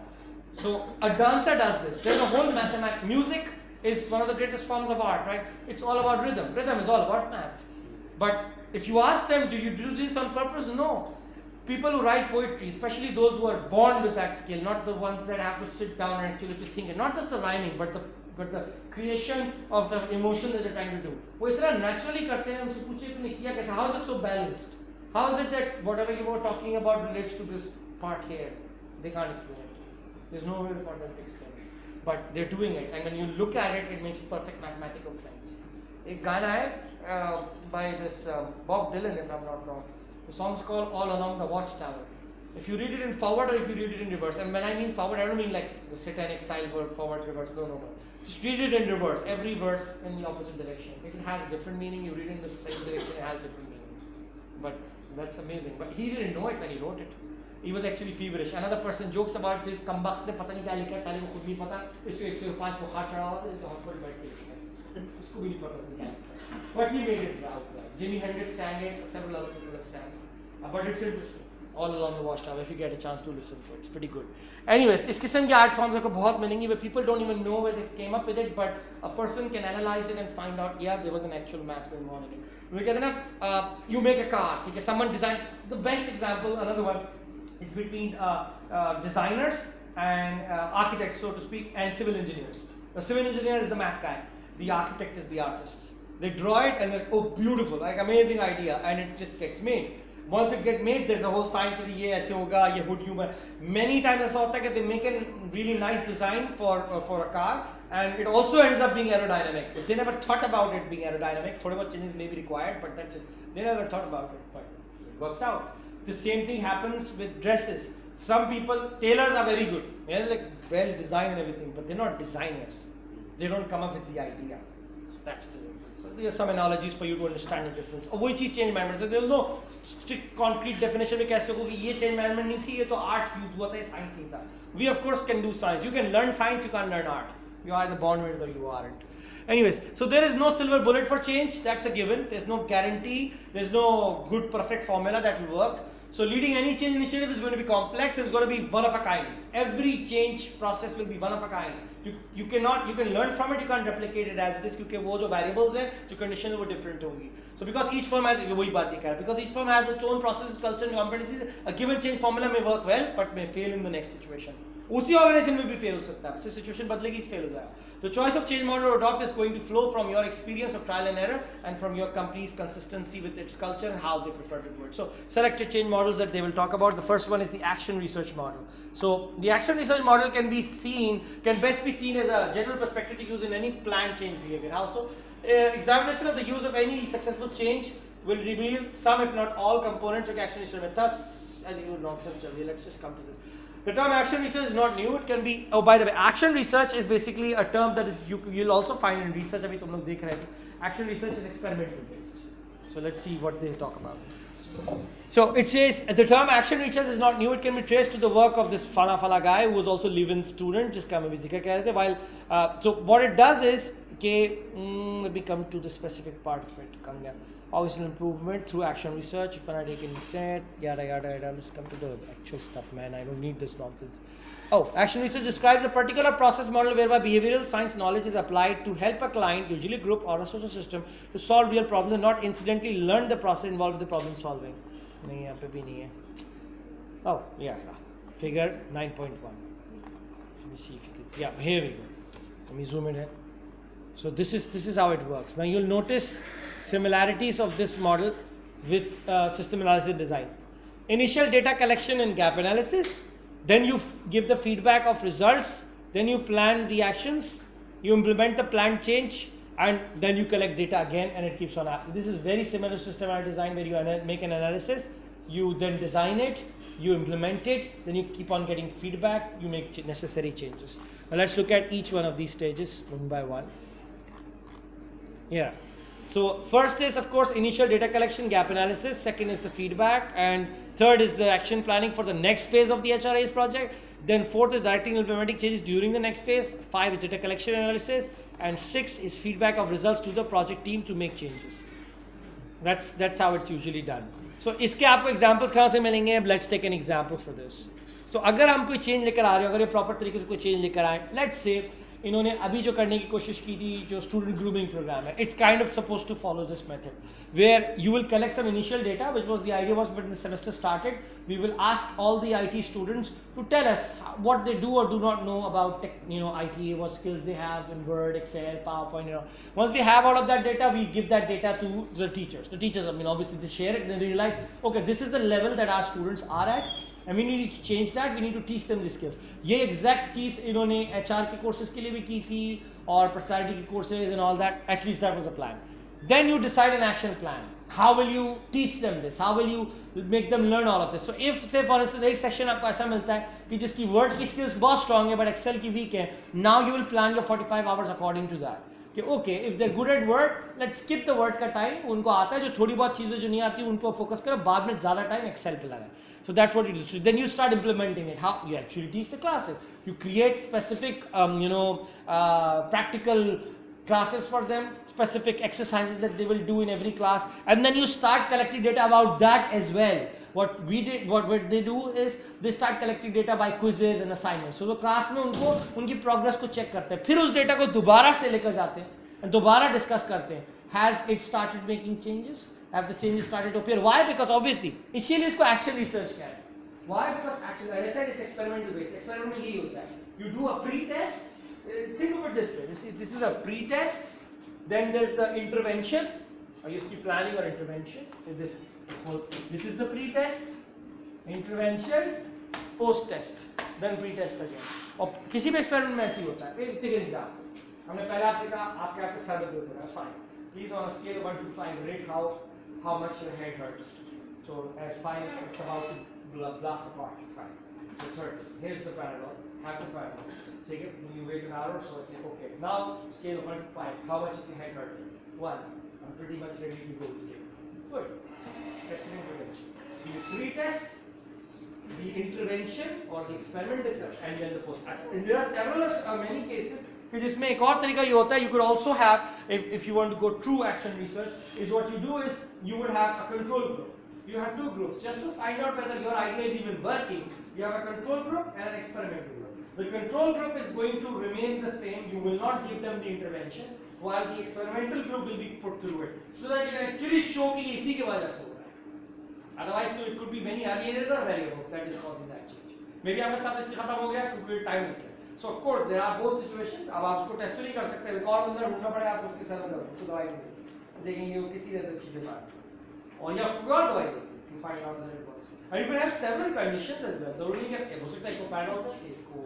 So a dancer does this. There's a whole mathematics. Music is one of the greatest forms of art, right? It's all about rhythm. Rhythm is all about math. But if you ask them, do you do this on purpose? No. People who write poetry, especially those who are born with that skill, not the ones that have to sit down and actually think it, not just the rhyming, but the creation of the emotion that they're trying to do. वो इतना naturally करते हैं, उनसे पूछे तुमने किया कैसा? How is it so balanced? How is it that whatever you were talking about relates to this part here? They can't explain it. There's no way for them to explain it. But they're doing it, and when you look at it, it makes perfect mathematical sense. एक गाना है by this Bob Dylan, if I'm not wrong. The song's called All Along the Watchtower. If you read it in forward or if you read it in reverse, and when I mean forward, I don't mean like the satanic style word forward, reverse. No. Just read it in reverse. Every verse in the opposite direction. It has different meaning. You read it in the same direction, it has different meaning. But that's amazing. But he didn't know it when he wrote it. He was actually feverish. Another person jokes about this कमबख्त ने पता नहीं क्या लिखा है, साले को खुद नहीं पता. इसको 105 बुखार चढ़ा हुआ था, तो हॉस्पिटल बैठ के उसको भी नहीं पता क्या. But he made it out. Jimi Hendrix sang it. Several other people have sang it. But it's interesting. All Along the Watchtower. If you get a chance to listen to it, it's pretty good. Anyways, इस किस्म के art forms आपको बहुत मिलेंगी where people don't even know where they came up with it, but a person can analyze it and find out, yeah, there was an actual math going on in it. We कहते हैं ना, you make a car, ठीक है? Someone designed. The best example, another one, is between designers and architects, so to speak, and civil engineers. The civil engineer is the math guy. The architect is the artist. They draw it and they're like, oh, beautiful, like amazing idea, and it just gets made. Once it gets made, there's a whole science of ये ऐसे होगा, ये hood क्यों बना. Many times ऐसा होता है कि they make a really nice design for a car, and it also ends up being aerodynamic. They never thought about it being aerodynamic. थोड़े बहुत changes may be required, but that's it. They never thought about it, but it worked out. The same thing happens with dresses. Some people, tailors are very good. They're like well designed and everything, but they're not designers. They don't come up with the idea. So that's the difference. So there are some analogies for you to understand the difference. और वही चीज change management. So there is no strict concrete definition में कैसे होगा कि ये change management नहीं थी, ये तो art use हुआ था, ये science नहीं था. We of course can do science. You can learn science, you can't learn art. You are either born with it or you aren't. Anyways, so there is no silver bullet for change. That's a given. There's no guarantee. There's no good perfect formula that will work. So leading any change initiative is going to be complex and it's going to be one of a kind. Every change process will be one of a kind. You can learn from it, you can't replicate it as it is because वो जो variables हैं, जो conditions वो different होंगी. So because each firm has वही बात ही कर, because each firm has its own processes, culture and competencies, a given change formula may work well but may fail in the next situation. उसी organisation में भी fail हो सकता है, situation बदलेगी फेल हो जाएगा. The choice of change model to adopt is going to flow from your experience of trial and error and from your company's consistency with its culture and how they prefer to do it. So selected change models that they will talk about. The first one is the action research model. So the action research model can best be seen as a general perspective to use in any planned change behavior. How so? Examination of the use of any successful change will reveal some if not all components of action research. Thus, I think it's nonsense. Let's just come to this. The term action research is not new. It can be, oh by the way, action research is basically a term that you'll also find in research. अभी तुम लोग देख रहे थे. Action research is experimental based. So let's see what they talk about. So it says the term action research is not new. It can be traced to the work of this Fala guy who was also Leuven student. जिसका मैं भी जिक्र कह रहे थे. While so what it does is let me come to the specific part of it. Organizational improvement through action research. If I take any set, yada yada yada. Let's come to the actual stuff, man. I don't need this nonsense. Oh, action research describes a particular process model whereby behavioral science knowledge is applied to help a client, usually a group or a social system, to solve real problems and not incidentally learn the process involved with the problem solving. नहीं यहाँ पे भी नहीं है. Oh, yeah. Figure 9.1. Let me see if you can. Yeah, here we go. Let me zoom in here. So this is how it works. Now you'll notice similarities of this model with system analysis design. Initial data collection and gap analysis. Then you give the feedback of results. Then you plan the actions. You implement the planned change, and then you collect data again, and it keeps on happening. This is very similar to system analysis design, where you make an analysis. You then design it, you implement it, then you keep on getting feedback, you make necessary changes. Now let's look at each one of these stages one by one. Yeah. So first is, of course, initial data collection, gap analysis. Second is the feedback, and third is the action planning for the next phase of the HRIS project. Then fourth is directing and implementing changes during the next phase. 5 is data collection analysis, and 6 is feedback of results to the project team to make changes. That's how it's usually done. So इसके आपको examples कहाँ से मिलेंगे? Let's take an example for this. So अगर हम कोई change लेकर आ रहे हो, अगर ये proper तरीके से कोई change लेकर आए, let's say इन्होंने अभी जो करने की कोशिश की थी जो स्टूडेंट ग्रूमिंग प्रोग्राम है, it's kind of suppose to follow this method where you will collect some initial data which was the idea was when the semester started we will ask all the IT students to tell us what they do और do not know about IT, what skills they have in Word, Excel, PowerPoint. Once we have all of that data, we give that data to the teachers. The teachers, obviously they share it and they realize, okay, this is the level that our students are at, and we need to change that. We need to teach them the skills. ये exact चीज़ इन्होंने HR के courses के लिए भी की थी और personality के courses and all that. At least that was a plan. Then you decide an action plan. How will you teach them this? How will you make them learn all of this? So if say for instance एक section आपको ऐसा मिलता है कि जिसकी word की skills बहुत strong है but Excel की weak है, now you will plan your 45 hours according to that. कि okay if they good at word let's skip the word का टाइम, उनको आता है जो थोड़ी बहुत चीज़ें जो नहीं आती उन पर फोकस करें, बाद में ज़्यादा टाइम एक्सेल पे लगाएं. So that's what it is. Then you start implementing it. How you actually teach the classes. You create specific practical classes for them, specific exercises that they will do in every class, and then you start collecting data about that as well. What they do is they start collecting data by quizzes and assignments. So class में उनको उनकी progress को check करते हैं, फिर उस data को दोबारा से लेकर जाते हैं, दोबारा discuss करते हैं. Has it started making changes? Have the changes started to appear? Why? Because obviously इसीलिए इसको action research कहते हैं. Why? Because actually, as I said, it's experimental based. Experiment में यही होता है. You do a pre-test. Think of it this way. This is a pre-test. Then there's the intervention. Or you keep planning or intervention. This is the pre-test, intervention, post-test, then pre-test again. और किसी भी experiment में ऐसे ही होता है. एक example हमने पहले आपसे कहा आपके सर दर्द हो रहा है. Fine. Please on a scale of 1 to 5 rate how much your head hurts. So at 5 it's about to blast apart. Fine. So it's hurting. Here's the Panadol. Have the Panadol. Take it. You wait an hour or so. I say okay. Now scale of 1 to 5. How much is your head hurting? 1. I'm pretty much ready to go to sleep. Good. That's an intervention. So you pre-test the intervention or the experiment and then the post-test. And there are several many cases जिसमें एक और तरीका ये होता है. You could also have, if you want to go true action research, is what you do is you would have a control group. You have two groups just to find out whether your idea is even working. You have a control group and an experimental group. The control group is going to remain the same. You will not give them the intervention, while the experimental group will be put through it, so that you can actually show कि इसी के वजह से हो रहा है. Otherwise, it could be many other variables that is causing that change. Maybe आपका सब इसलिए खत्म हो गया क्योंकि टाइम हो गया. So of course there are both situations. अब आप उसको टेस्ट नहीं कर सकते. एक और बंदा ढूंढना पड़ेगा. आप उसके साथ उसको दवाई देंगे वो कितनी देर तक चीजें बात और या उसको और दवाई देंगे to find out that it works. And you can have several conditions as well. जरूरी नहीं कि हो सकता है एक को पैड होता है, एक को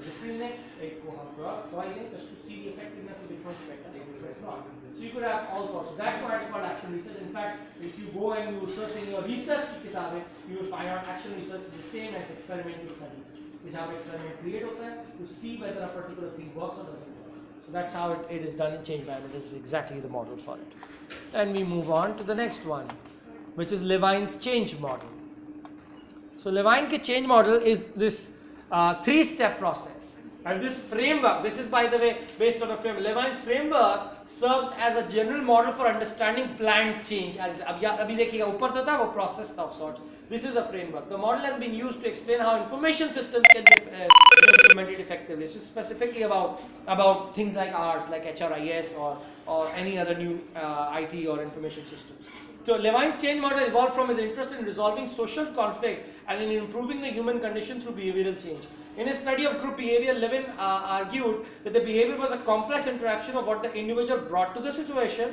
डिस्प्लिन है, एक को हम दवाई दें just to see the effectiveness of different spectra. So you could have all sorts. That's why it's called action research. In fact, if you go and you search in your research की किताबें, you will find out action research is the same as experimental studies. जहाँ पे experiment create होता है to see whether a particular thing works or doesn't work. So that's how it is done in change management. This is exactly the model for it. And we move on to the next one, which is Levine's change model. So Levine के change model is this 3-step process. And this framework, this is by the way based on a framework. Levine's framework serves as a general model for understanding planned change. As अभी देखिएगा ऊपर तो था वो process था of sorts. This is a framework. The model has been used to explain how information systems can be implemented effectively. So specifically about things like ours, like HRIS or any other new IT or information systems. So Levine's change model evolved from his interest in resolving social conflict and in improving the human condition through behavioral change. In his study of group behavior, Levin argued that the behavior was a complex interaction of what the individual brought to the situation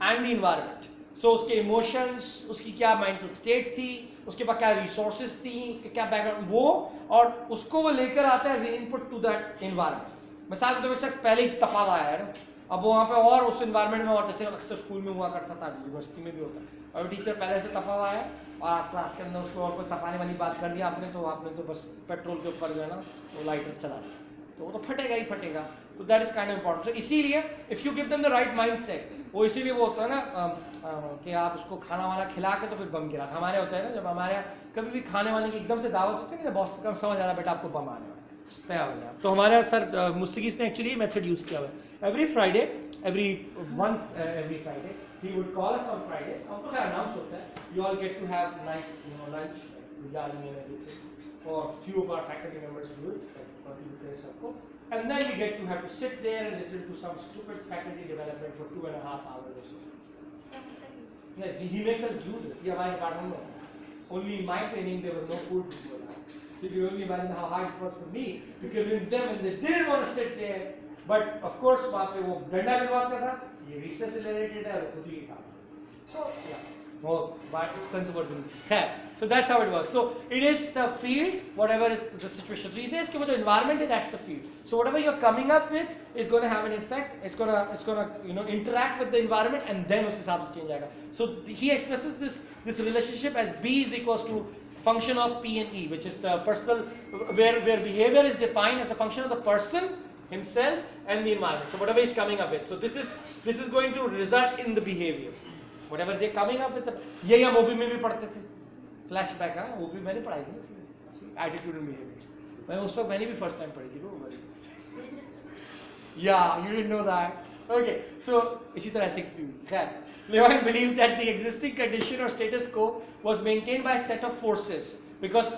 and the environment. So उसके emotions, उसकी क्या mental state थी, उसके पास क्या resources थी, उसके क्या background वो, और उसको वो लेकर आता है as input to that environment. मिसाल के तौर पर शख्स पहले ही तपा हुआ है ना, अब वो वहाँ पे और उस environment में, और जैसे अक्सर स्कूल में हुआ करता था, यूनिवर्सिटी में भी होता है, और टीचर पहले से तपा हुआ है और आप क्लास के अंदर उसको और कोई तपाने वाली बात कर दिया आपने, तो आपने तो बस पेट्रोल के ऊपर जो है ना वो लाइटर चला दिया, तो वो तो फटेगा ही फटेगा. तो that is kind of important. So इसीलिए if you give them the right mindset, वो इसीलिए वो होता है ना कि आप उसको खाना वाला खिला के तो फिर बम गिरा. हमारे होता है ना, जब हमारे यहाँ कभी भी खाने वाले की एकदम से दावत होती है ना, बॉस का समझ आ रहा है बेटा आपको बम आने वाला है, तैयार हो गया. तो हमारे सर मुस्तकीस ने एक्चुअली मेथड यूज किया हुआ है. Every Friday, every Friday he would call us on Fridays. अब तो क्या अनाउंस होता है, you all get to have nice lunch, biryani and everything, or few of our faculty members do it, like सबको, and then we get to have to sit there and listen to some stupid faculty development for 2.5 hours or so. Yeah, he makes us do this. ये हमारे department में होता है. Only in my training there was no food before that. So you can only imagine how hard it was for me to convince them, and they didn't want to sit there. But of course वहाँ पे वो डंडा की बात कर था, ये recess से related है और खुद ही काम. So yeah, more by sense of urgency. Yeah. So that's how it works. So it is the field, whatever is the situation. So he says कि वो जो environment है, that's the field. So whatever you're coming up with is going to have an effect. It's gonna interact with the environment, and then उस हिसाब से change आएगा. So he expresses this relationship as B is equals to function of P and E, which is the personal, where behavior is defined as the function of the person himself and the environment. So whatever he's coming up with. So this is going to result in the behavior. Whatever they're coming up with. यही हम ओबी में भी पढ़ते थे. Flashback, हाँ, ओबी मैंने पढ़ाई थी. Attitude and behaviour. मैं उस वक्त मैंने भी फर्स्ट टाइम पढ़ी थी. Yeah, you didn't know that. Okay, so इसी तरह ethics भी. खैर, Levine believed that the existing condition or status quo was maintained by a set of forces, because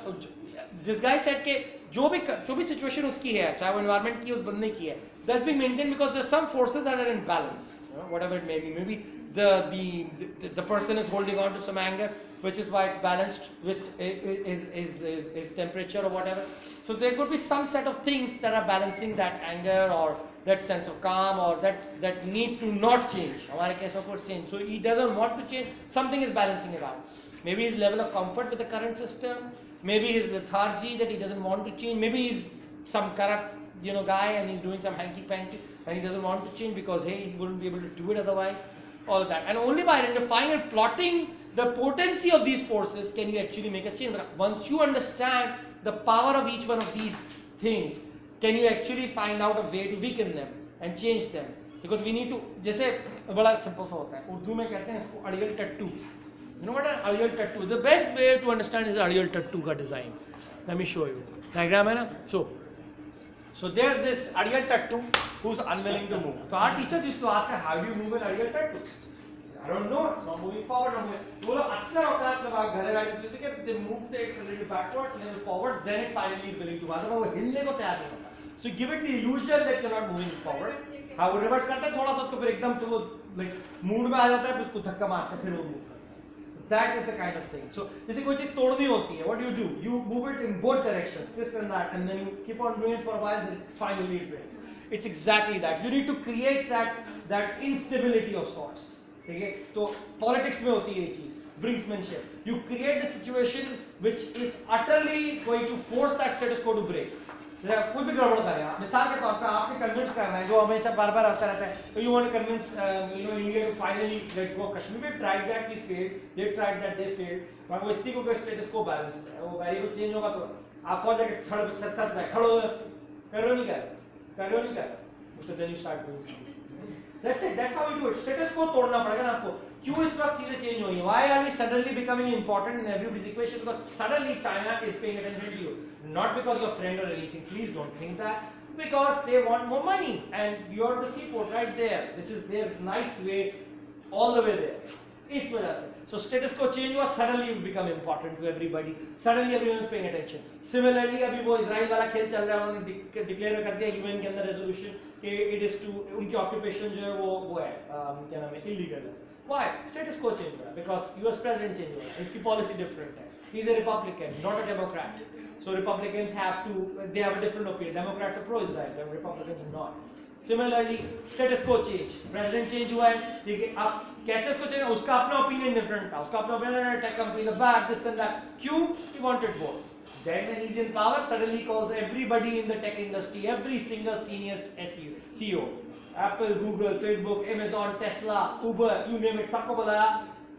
this guy said कि जो भी situation उसकी है, चाहे वो environment की उस बंदे की है, that's being maintained because there's some forces that are in balance, whatever it may be. Maybe the person is holding on to some anger, which is why it's balanced with is temperature or whatever. So there could be some set of things that are balancing that anger or that sense of calm, or that need to not change. हमारे case में could change. So he doesn't want to change. Something is balancing it out. Maybe his level of comfort with the current system. Maybe his lethargy that he doesn't want to change. Maybe he's some corrupt guy and he's doing some hanky panky and he doesn't want to change because hey, he wouldn't be able to do it otherwise. All of that. And only by identifying and plotting the potency of these forces can you actually make a change. But once you understand the power of each one of these things, can you actually find out a way to weaken them and change them? Because we need to, जैसे बड़ा simple सा होता है, उर्दू में कहते हैं इसको अड़ियल टट्टू. You know what an अड़ियल टट्टू? The best way to understand is अड़ियल टट्टू का design. Let me show you. Diagram है ना? So there's this अड़ियल टट्टू who's unwilling to move. So our teachers used to ask, how do you move an अड़ियल टट्टू? I don't know. It's not moving forward. वो लोग अक्सर होता है जब आप घर बैठे होते हैं कि they move it a little backwards, a little forward, then it finally is willing to move. अगर वो हिलने को तैयार नहीं होता. So give it the illusion that you're not moving forward. हाँ, वो रिवर्स करता है थोड़ा सा उसको, फिर एकदम से वो like मूड में आ जाता है, फिर उसको धक्का मारता है, फिर वो मूव करता है. That is the kind of thing. So जैसे कोई चीज तोड़नी होती है, what do? You move it in both directions, this and that, and then you keep on doing it for a while, then finally it breaks. It's exactly that. You need to create that instability of sorts. ठीक है? तो politics में होती है ये चीज, brinksmanship. You create a situation which is utterly going to force that status quo to break. कुछ भी गड़बड़ करें आप, मिसाल के तौर पे आपने कन्विंस करना है, जो हमेशा बार बार आता रहता है, तो you want to convince India to finally let go of Kashmir. We tried that, we failed. They tried that, they failed. पर वो इसी को स्टेटस को बैलेंस है, वो वेरिएबल चेंज होगा तो आप फौज के खड़ो करो नहीं कर, तो then you start doing something. That's it. That's how we do it. Status quo तोड़ना पड़ेगा ना आपको. क्यों इस वक्त चीजें चेंज हो रही हैं? Why are we suddenly becoming important in everybody's equation? Because suddenly China is paying attention to you. Not because you're a friend or anything. Please don't think that. Because they want more money, and you're the seaport right there. This is their nice way, all the way there. इस वजह से. So status quo change हुआ, suddenly you become important to everybody. Suddenly everyone is paying attention. Similarly, अभी वो Israel वाला खेल चल रहा है, उन्होंने डिक्लेयर कर दिया UN के अंदर रेजोल्यूशन कि इट इज टू उनकी ऑक्यूपेशन जो है वो है क्या नाम है इलीगल है व्हाई स्टेटस को चेंज हुआ बिकॉज यूएस प्रेसिडेंट चेंज हुआ इसकी पॉलिसी डिफरेंट है he is a Republican not a Democrat so Republicans have to they have a different opinion Democrats are pro Israel and Republicans are not Similarly, status quo change. President change हुआ है, ठीक है? अब कैसे उसको change? उसका अपना opinion different था. उसका अपना opinion है tech company the back this and that. क्यों? He wanted votes. Then when he's in power, suddenly calls everybody in the tech industry, every single senior CEO, Apple, Google, Facebook, Amazon, Tesla, Uber, you name it, सबको बुलाया.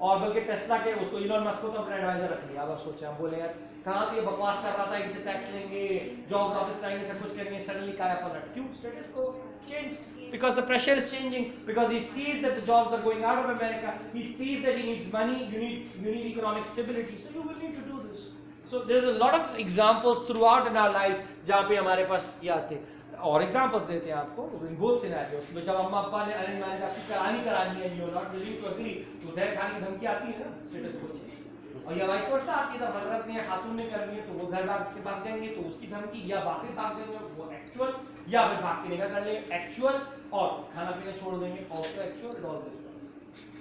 और बल्कि Tesla के उसको Elon Musk को तो अपना adviser रख लिया. अब सोचे हम बोले यार कहाँ तो ये बकवास कर रहा था इनसे टैक्स लेंगे जॉब वापस लाएंगे सब कुछ करेंगे सडनली काया पलट क्यों स्टेटस को changed because the pressure is changing because he sees that the jobs are going out of America he sees that he needs money you need economic stability so you will need to do this so there's a lot of examples throughout in our lives जहाँ पे हमारे पास ये आते और examples देते हैं आपको in both scenarios में जब अम्मा पापा ने अरेंज मैरिज आपकी करानी है you not willing to agree तो जहर खाने की धमकी आती है ना स्टेटस को और या वाइस वर्सा आती है हजरत ने खातून ने करनी है तो वो घर बाग से भाग जाएंगे तो उसकी धमकी या बाकी भाग जाएंगे वो एक्चुअल या फिर भाग के निकाल कर लेंगे एक्चुअल और खाना पीना छोड़ देंगे also actual it all this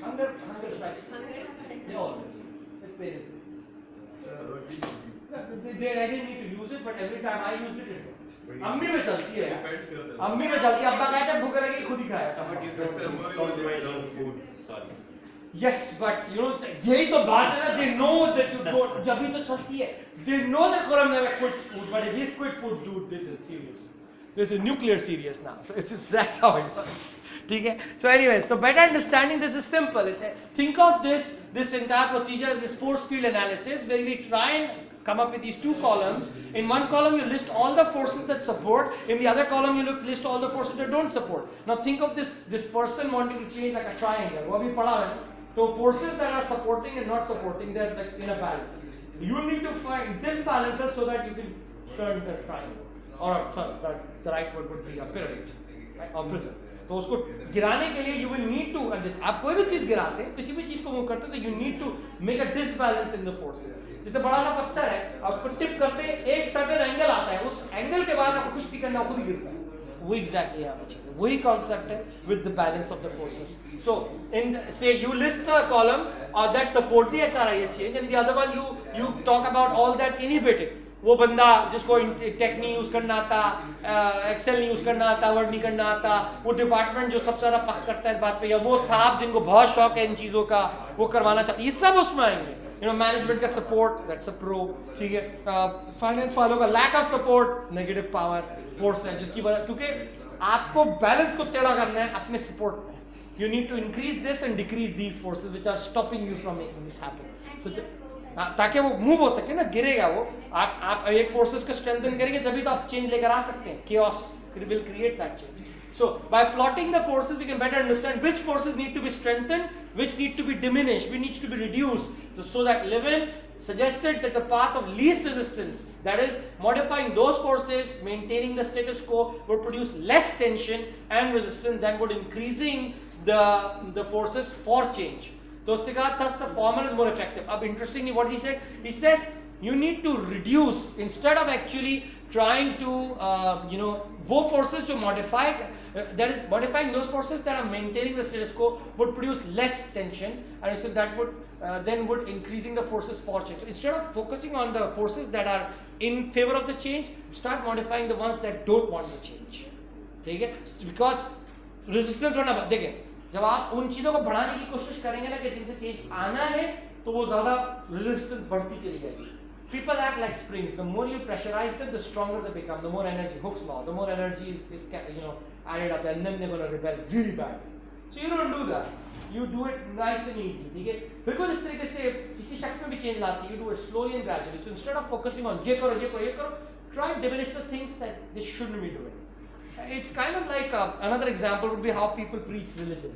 hunger strike they always with parents they I didn't need to use it but every time I used it अम्मी में चलती है अम्मी में चलती है अब्बा कहते हैं भूख लगी खुद ही खाया Yes, but you know यही तो बात है ना they know that you don't जब भी तो चलती है they know that Quran never quit food but if he's quit food dude this is serious this is nuclear serious now so that's how it works ठीक है so anyway so better understanding this is simple think of this entire procedure as this force field analysis where we try and come up with these two columns in one column you list all the forces that support in the other column you list all the forces that don't support now think of this person wanting to change like a triangle वो अभी पढ़ा है so forces that are supporting and not supporting they're like in a balance you need to find this balances so that you can turn the triangle or sorry the right word would be a pyramid right? or prism तो उसको गिराने के लिए you will need to आप कोई भी चीज गिराते हैं किसी भी चीज को मूव करते हैं तो you need to make a disbalance in the forces जैसे बड़ा सा पत्थर है आप उसको टिप करते हैं एक सर्टेन एंगल आता है उस एंगल के बाद आपको कुछ भी करना खुद गिरता है वो एग्जैक्टली यहाँ पे चीज है वही कॉन्सेप्ट है with the balance of the forces so इन से यू लिस्ट द कॉलम और that support the HRIS change and the other one you talk about all that inhibited वो बंदा जिसको टेक नहीं यूज करना आता एक्सेल नहीं यूज करना आता वर्ड नहीं करना आता वो डिपार्टमेंट जो सबसे ज्यादा पक करता है इस बात पे या वो साहब जिनको बहुत शौक है इन चीजों का वो करवाना चाहते ये सब उसमें आएंगे मैनेजमेंट का सपोर्ट दैट्स अ प्रो ठीक है फाइनेंस वालों का lack of support negative power force है जिसकी वजह क्योंकि आपको बैलेंस को टेढ़ा करना है अपने सपोर्ट में you need to increase this and decrease these forces which are stopping you from making this happen so ताकि वो मूव हो सके ना गिरेगा वो आप एक फोर्सेस को स्ट्रेंथन करेंगे तभी तो आप चेंज लेकर आ सकते हैं chaos will create that change so by plotting the forces we can better understand which forces need to be strengthened which need to be diminished which needs to be reduced so that Levin suggested that the path of least resistance that is modifying those forces maintaining the status quo would produce less tension and resistance than would increasing the forces for change तो उसने कहा thus the former is more effective अब interestingly what he says you need to reduce instead of actually trying to वो forces जो modify that is modifying those forces that are maintaining the status quo would produce less tension and so that would then would increasing the forces for change so instead of focusing on the forces that are in favor of the change start modifying the ones that don't want the change ठीक है because resistance होना देखिए जब आप उन चीजों को बढ़ाने की कोशिश करेंगे ना कि जिनसे चेंज आना है तो वो ज्यादा रेजिस्टेंस बढ़ती चली जाएगी people act like springs the more you pressurize them the stronger they become the more energy Hooke's law the more energy is added up and then they're going to rebel really badly so you don't do that you do it nice and easy ठीक है बिल्कुल इस तरीके से किसी शख्स में भी चेंज लाती है you do it slowly and gradually so instead of focusing on ये करो try and diminish the things that they shouldn't be doing it's kind of like another example would be how people preach religion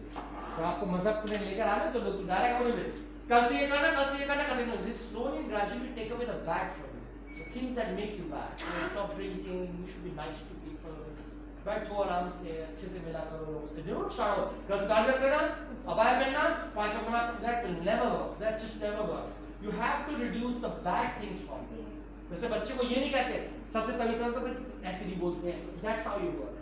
तो आपको मजहब में लेकर आना तो लोग डायरेक्ट बोलेंगे कल से ये करना कल से no this slowly and gradually take away the bad from you the things that make you bad stop drinking you should be nice to people बैठो आराम से अच्छे से मिला करो लोगों से जरूर छाड़ो कल गाजर करना अबाया पहनना पांच अपना that will never work that just never works you have to reduce the bad things from you वैसे बच्चे को ये नहीं कहते सबसे तमीज़ तो ऐसे नहीं बोलते हैं that's how you work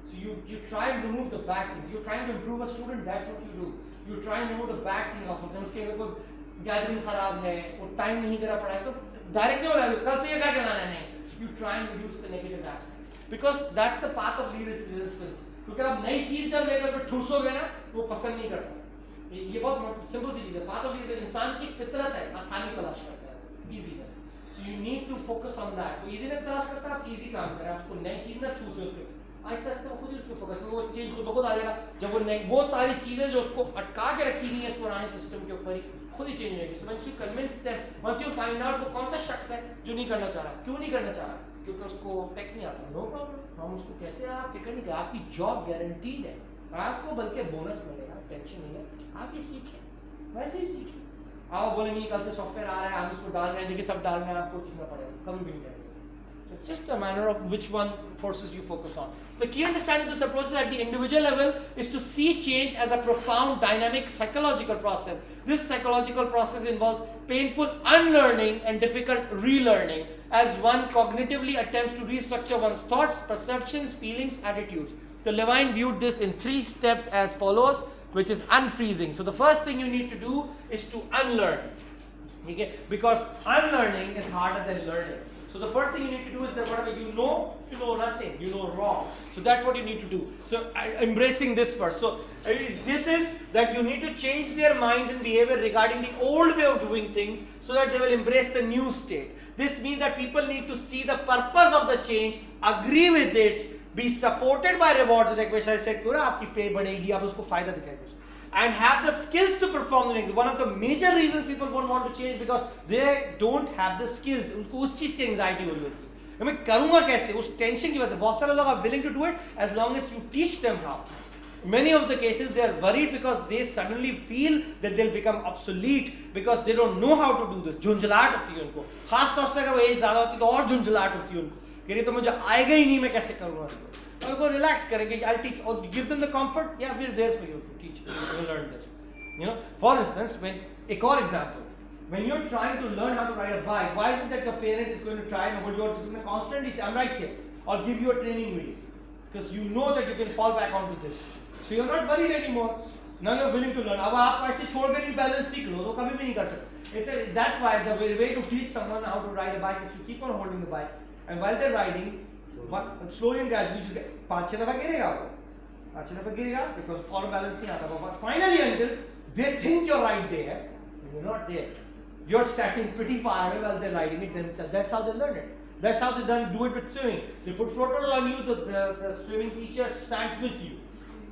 So you try to remove the bad things. You're trying to improve a student, that's what you do. You're trying to remove the bad thing of them. उसके अगर कोई gathering खराब है, वो time नहीं करा पड़ा है, तो डायरेक्ट नहीं हो रहा है, कल से ये करके लाना है, नहीं. You try and reduce the negative aspects because that's the path of least resistance. क्योंकि आप नई चीज जब लेकर फिर ठूसोगे ना, वो पसंद नहीं करता. ये बहुत सिंपल सी चीज है. पाथ ऑफ लीस्ट इंसान की फितरत है, आसानी तलाश करता है, easiness. So you need to focus on that. वो इजीनेस तलाश करता है, आप इजी काम करें, आप उसको नई चीज ना ठूसे उसके, आहिस्ता आहिस्ता खुद ही उसको पकड़, वो चेंज खुद खुद आ जाएगा. जब वो सारी चीजें जो उसको अटका के रखी हुई है इस पुराने सिस्टम के ऊपर ही, खुद ही चेंज हो जाएगी. So once you convince them, once you find out वो कौन सा शख्स है जो नहीं करना चाह रहा, क्यों नहीं करना चाह रहा, क्योंकि उसको टेक नहीं आता, नो प्रॉब्लम. हम उसको कहते हैं आप फिक्र नहीं करें, आपकी जॉब गारंटीड है, आपको बल्कि बोनस मिलेगा, टेंशन नहीं है, आप ये सीखें, वैसे ही सीखें. आप बोले नहीं कल से सॉफ्टवेयर आ रहा है, हम इसको डाल रहे हैं, देखिए सब डाल रहे हैं, आपको सीखना पड़ेगा, कभी भी नहीं करेंगे. It's just a matter of which one forces you focus on. The key understanding of this approach is at the individual level is to see change as a profound, dynamic, psychological process. This psychological process involves painful unlearning and difficult relearning as one cognitively attempts to restructure one's thoughts, perceptions, feelings, attitudes. So Levine viewed this in 3 steps as follows, which is unfreezing. So the first thing you need to do is to unlearn. Okay? Because unlearning is harder than learning. So the first thing you need to do is that whatever you know nothing, you know wrong. So that's what you need to do. So embracing this first. So this is that you need to change their minds and behavior regarding the old way of doing things so that they will embrace the new state. This means that people need to see the purpose of the change, agree with it, be supported by rewards, like which I said, आपकी pay बढ़ेगी, आप उसको फायदा दिखाएंगे. And have the skills to perform the things. One of the major reasons people won't want to change because they don't have the skills. उनको उस चीज की anxiety हो रही होती है. मैं करूँगा कैसे? उस tension की वजह से बहुत सारे लोग are willing to do it as long as you teach them how. In many of the cases they are worried because they suddenly feel that they'll become obsolete because they don't know how to do this. झुंझलाहट होती है उनको. खास तौर से अगर वो as ज़्यादा होती है तो और झुंझलाहट होती है उनको. कि ये तो मुझे आएगा ही नहीं, मैं कैसे करूँगा? और वो relax करेंगे, I'll teach, or give them the comfort. Yeah, we're there for you to teach. You learn this. You know, for instance, when एक और example, when you're trying to learn how to ride a bike, why is it that your parent is going to try and hold you to constantly say, I'm right here, or give you a training video? Because you know that you can fall back onto this. So you're not worried anymore. Now you're willing to learn. अब आप ऐसे छोड़ के नहीं balance सीख लो तो कभी भी नहीं कर सकते. That's why the way to teach someone how to ride a bike is to keep on holding the bike, and while they're riding, slowly and gradually just get 5-6 दफा गिरेगा वो, 5-6 दफा गिरेगा because forward balance नहीं आता. But finally until they think you're right there, you're not there. You're standing pretty far away while they're riding it themselves. That's how they learn it. That's how they do it with swimming. They put floaters on you. The swimming teacher stands with you.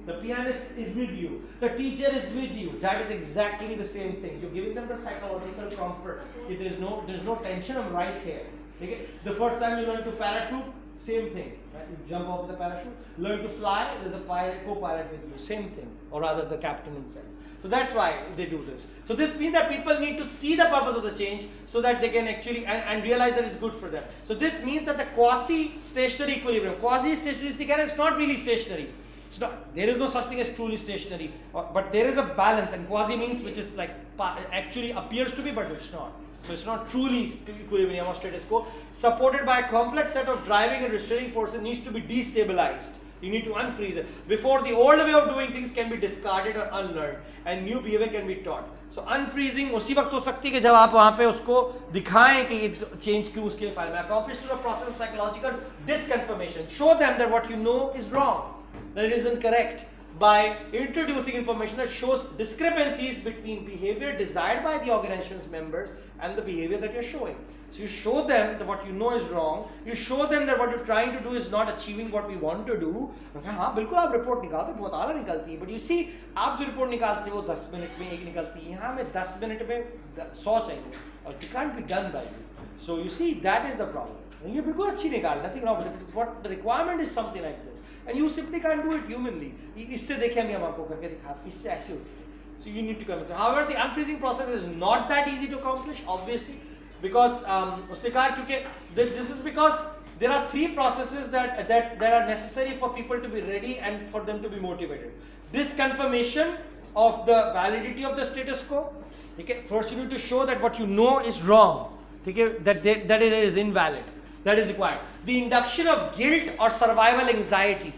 The pianist is with you. The teacher is with you. That is exactly the same thing. You're giving them the psychological comfort. There's no tension. I'm right here. Okay? The first time you learn to parachute, same thing. Right? You jump off the parachute. Learn to fly. There's a pilot, co-pilot with you. Same thing, or rather the captain himself. So that's why they do this. So this means that people need to see the purpose of the change so that they can actually and realize that it's good for them. So this means that the quasi-stationary equilibrium. Quasi-stationary, it's not really stationary. It's not, there is no such thing as truly stationary, but there is a balance, and quasi means which is like actually appears to be, but it's not. So it's not truly equilibrium or status quo. Supported by a complex set of driving and restraining forces, needs to be destabilized. You need to unfreeze it before the old way of doing things can be discarded or unlearned, and new behavior can be taught. So unfreezing उसी वक्त हो सकती है कि जब आप वहाँ पे उसको दिखाएं कि ये change क्यों उसके फाइल में. Accomplish through a process of psychological disconfirmation. Show them that what you know is wrong, that it isn't correct, by introducing information that shows discrepancies between behavior desired by the organization's members and the behavior that you're showing. So you show them that what you know is wrong. You show them that what you're trying to do is not achieving what we want to do. हाँ बिल्कुल आप report निकालते बहुत आला निकलती है, but you see आप जो रिपोर्ट निकालते हैं वो 10 मिनट में एक निकलती है, यहाँ में 10 मिनट में 100 चाहिए, और it can't be done by you. So you see that is the problem. ये बिल्कुल अच्छी निकाल, nothing wrong with it. What the requirement is something like this, and you simply can't do it humanly. इससे देखें हम आपको करके दिखा, इससे ऐसे होती है. So you need to come. However, the unfreezing process is not that easy to accomplish, obviously, because उसने कहा क्योंकि this is because there are 3 processes that are necessary for people to be ready and for them to be motivated. This confirmation of the validity of the status quo. Okay, first you need to show that what you know is wrong. Okay, that it is invalid. That is required. The induction of guilt or survival anxiety.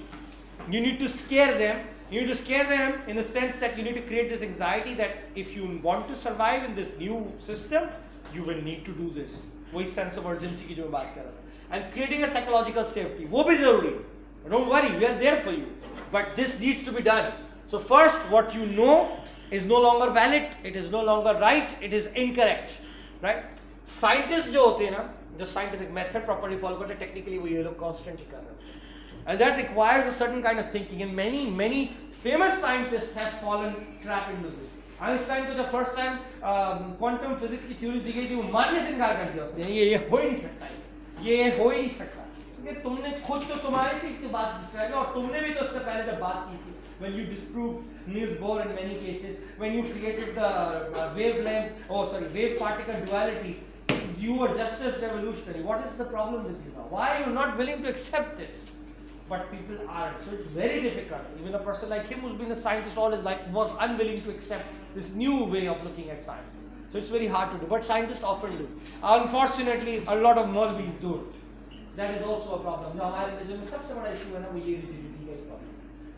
You need to scare them. You need to scare them in the sense that you need to create this anxiety that if you want to survive in this new system, you will need to do this. वही sense of urgency की जो मैं बात कर रहा था. And creating a psychological safety, वो भी जरूरी. Don't worry, we are there for you. But this needs to be done. So first, what you know is no longer valid. It is no longer right. It is incorrect. Right? Scientists जो होते हैं ना, जो scientific method properly follow करते हैं, technically वो ये लोग constantly कर रहे होते हैं. And that requires a certain kind of thinking. And many famous scientists have fallen trap into this. Einstein को जब first time quantum physics की theory दी गई थी, वो मानने से इनकार कर दिया उसने. ये हो ही नहीं सकता. ये हो ही नहीं सकता. क्योंकि तुमने खुद तो तुम्हारे से इतनी बात डिस्कस और तुमने भी तो इससे पहले जब बात की थी. When you disproved Niels Bohr in many cases, when you created the wave particle duality, you were just as revolutionary. What is the problem with you now? Why are you not willing to accept this? But people aren't. So it's very difficult. Even a person like him who's been a scientist all his life was unwilling to accept this new way of looking at science. So it's very hard to do. But scientists often do. Unfortunately, a lot of Maulvis do. That is also a problem. Now, हमारे religion में सबसे बड़ा issue है ना वो ये rigidity का ही problem.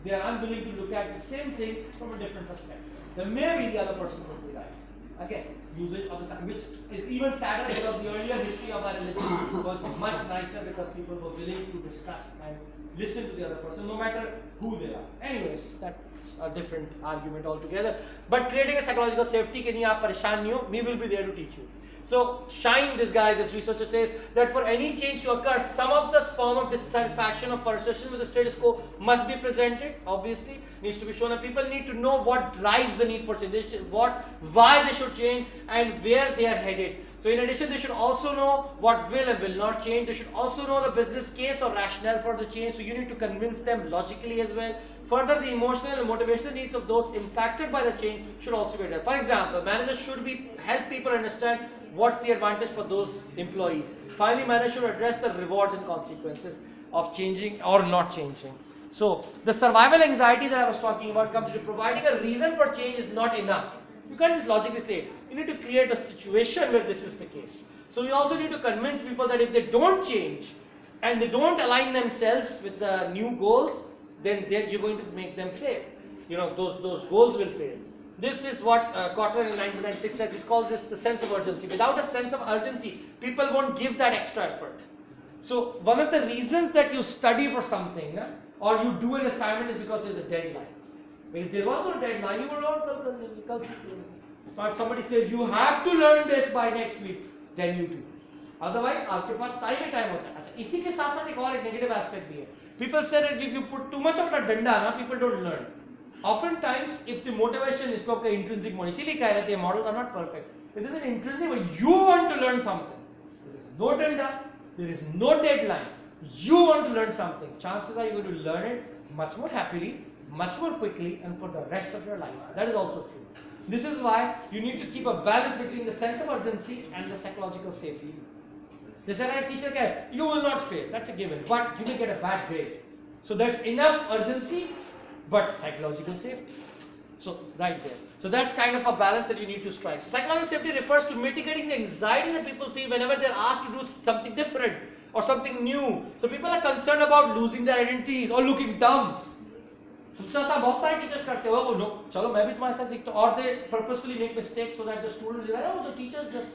They are unwilling to look at the same thing from a different perspective. Then maybe the other person could be right. Again, usage of the science, which is even sadder because the earlier history of our religion was much nicer because people were willing to discuss and listen to the other person, no matter who they are. Anyways, that's a different argument altogether. But creating a psychological safety के लिए आप परेशान नहीं हो, we will be there to teach you. So, Shine, this researcher says that for any change to occur, some of this form of dissatisfaction or frustration with the status quo must be presented, obviously, needs to be shown, and people need to know what drives the need for change, why they should change, and where they are headed. So, in addition, they should also know what will and will not change. They should also know the business case or rationale for the change, so you need to convince them logically as well. Further, the emotional and motivational needs of those impacted by the change should also be addressed. For example, managers should help people understand what's the advantage for those employees. Finally, managers should address the rewards and consequences of changing or not changing. So, the survival anxiety that I was talking about comes to providing a reason for change is not enough. You can't just logically say it. You need to create a situation where this is the case. So, you also need to convince people that if they don't change and they don't align themselves with the new goals, then you're going to make them fail. You know, those goals will fail. This is what Kotler in 1996 says. He calls this the sense of urgency. Without a sense of urgency, people won't give that extra effort. So one of the reasons that you study for something or you do an assignment is because there's a deadline. If there was no deadline, you would not. But if somebody says you have to learn this by next week, then you do. Otherwise, आपके पास time होता है. अच्छा, इसी के साथ-साथ एक और negative aspect भी है. People say that if you put too much of a danda, people don't learn. Oftentimes, if the motivation is for intrinsic motivation, इसीलिए कह रहे थे models are not perfect. It is an intrinsic, but you want to learn something. There is no danda, there is no deadline. You want to learn something. Chances are you're going to learn it much more happily, much more quickly, and for the rest of your life. That is also true. This is why you need to keep a balance between the sense of urgency and the psychological safety. They said, teacher, you will not fail. That's a given, but you will get a bad grade. So there's enough urgency, but psychological safety. So right there. So that's kind of a balance that you need to strike. So psychological safety refers to mitigating the anxiety that people feel whenever they're asked to do something different or something new. So people are concerned about losing their identities or looking dumb. बहुत सारे teachers करते हो no चलो मैं भी तुम्हारे साथ सीखता हूं और they purposefully make mistakes so that the students realize oh the teachers just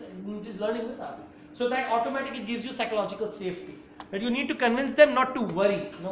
is learning with us. So that automatically gives you psychological safety. That you need to convince them not to worry. Now,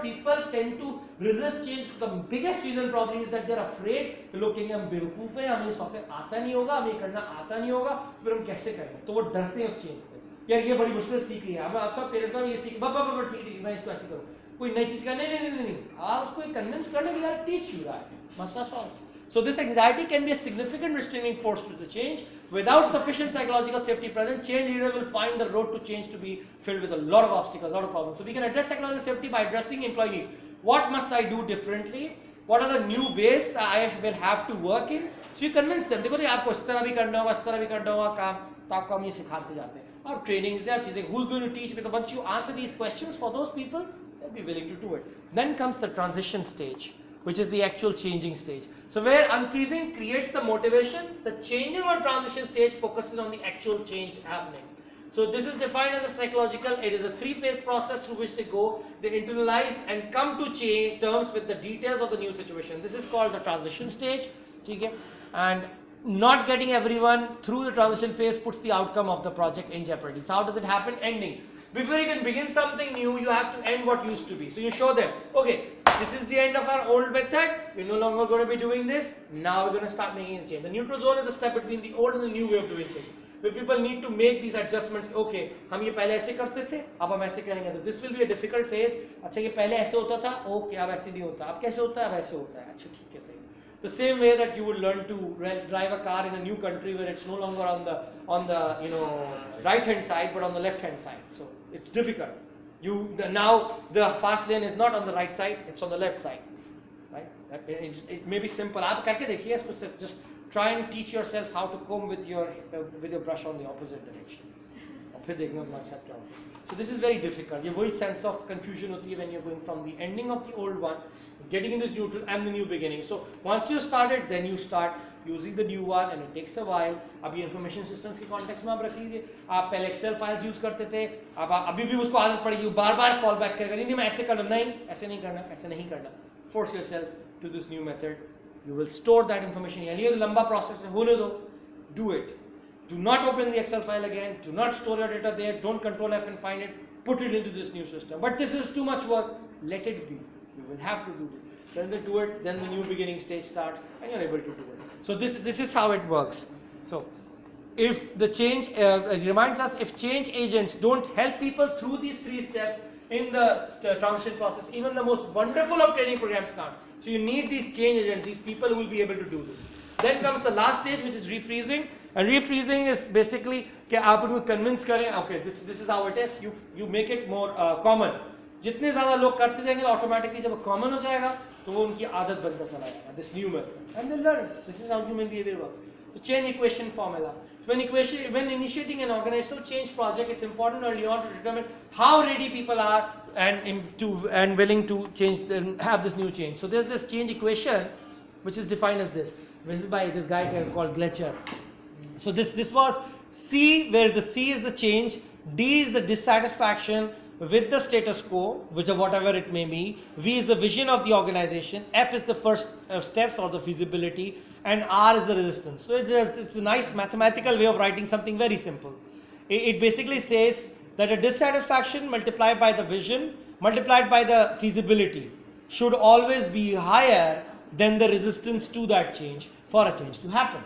people tend to resist change. The biggest reason probably is that they're afraid कि लोग कहेंगे हम बेवकूफ हैं, हमें software आता नहीं होगा, हमें करना आता नहीं होगा, फिर हम कैसे करेंगे? तो वो डरते हैं उस चेंज से. यार ये बड़ी मुश्किल सीख लिया. अब अक्सर पेरेंट्स को ये सीख बस ठीक मैं इसको ऐसे करूँ. कोई नई चीज का नहीं आप उसको कन्विंस करने के लिए teach you that must solve. So this anxiety can be a significant restraining force to the change. Without sufficient psychological safety present, change leaders will find the road to change to be filled with a lot of obstacles, a lot of problems. So we can address psychological safety by addressing employee needs. What must I do differently? What are the new ways that I will have to work in? So you convince them. देखो आपको इस तरह भी करना होगा, इस तरह भी करना होगा काम, तो आपको हम ये सिखाते जाते हैं. और trainings there, चीजें who's going to teach me? So once you answer these questions for those people, they'll be willing to do it. Then comes the transition stage, which is the actual changing stage. So where unfreezing creates the motivation, the changing or transition stage focuses on the actual change happening. So this is defined as a psychological. It is a three-phase process through which they go. They internalize and come to terms with the details of the new situation. This is called the transition stage. Okay? And not getting everyone through the transition phase puts the outcome of the project in jeopardy. So how does it happen? Ending. Before you can begin something new, you have to end what used to be. So you show them, okay, this is the end of our old method. We're no longer going to be doing this. Now we're going to start making a change. The neutral zone is the step between the old and the new way of doing things, where people need to make these adjustments. Okay, हम ये पहले ऐसे करते थे, अब हम ऐसे करेंगे. तो this will be a difficult phase. अच्छा ये पहले ऐसे होता था, okay अब ऐसे नहीं होता. अब कैसे होता है? अब ऐसे होता है. अच्छा ठीक है सही. The same way that you would learn to drive a car in a new country where it's no longer on the right hand side but on the left hand side. So it's difficult. Now the fast lane is not on the right side, it's on the left side. Right? It may be simple. आप करके देखिए इसको. Just try and teach yourself how to comb with your brush on the opposite direction. और फिर देखना अपना accept क्या होता है. So this is very difficult. ये वही sense of confusion होती है when you're going from the ending of the old one, getting in this neutral and the new beginning. So once you started, then you start using the new one and it takes a while. अभी information systems के context में आप रख लीजिए. आप पहले Excel files use करते थे. आप अभी भी उसको आदत पड़ेगी. बार-बार fall back करेगा. नहीं मैं ऐसे करना, नहीं ऐसे नहीं करना, ऐसे नहीं करना. Force yourself to this new method. You will store that information. यानी ये लंबा process है. होने दो. Do it. Do not open the Excel file again. Do not store your data there. Don't Control F and find it. Put it into this new system. But this is too much work. Let it be. You will have to do this. Then they do it. Then the new beginning stage starts, and you're able to do it. So this is how it works. So if the change it reminds us, if change agents don't help people through these three steps in the transition process, even the most wonderful of training programs can't. So you need these change agents, these people who will be able to do this. Then comes the last stage, which is refreezing. And refreezing is basically कि आप उनको convince करें, okay, this is how it is. You make it more common. जितने ज़्यादा लोग करते जाएंगे, automatically जब common हो जाएगा, तो वो उनकी आदत बनता चला जाएगा. This new method, and they learn. This is how human behavior works. The chain equation formula. When initiating an organizational change project, it's important early on to determine how ready people are and willing to change and have this new change. So there's this change equation, which is defined as this. This is by this guy called Gletcher. So this was C, where the C is the change, D is the dissatisfaction with the status quo, which of whatever it may be, V is the vision of the organization, F is the first steps or the feasibility, and R is the resistance. So it's a nice mathematical way of writing something very simple. It basically says that a dissatisfaction multiplied by the vision multiplied by the feasibility should always be higher than the resistance to that change for a change to happen.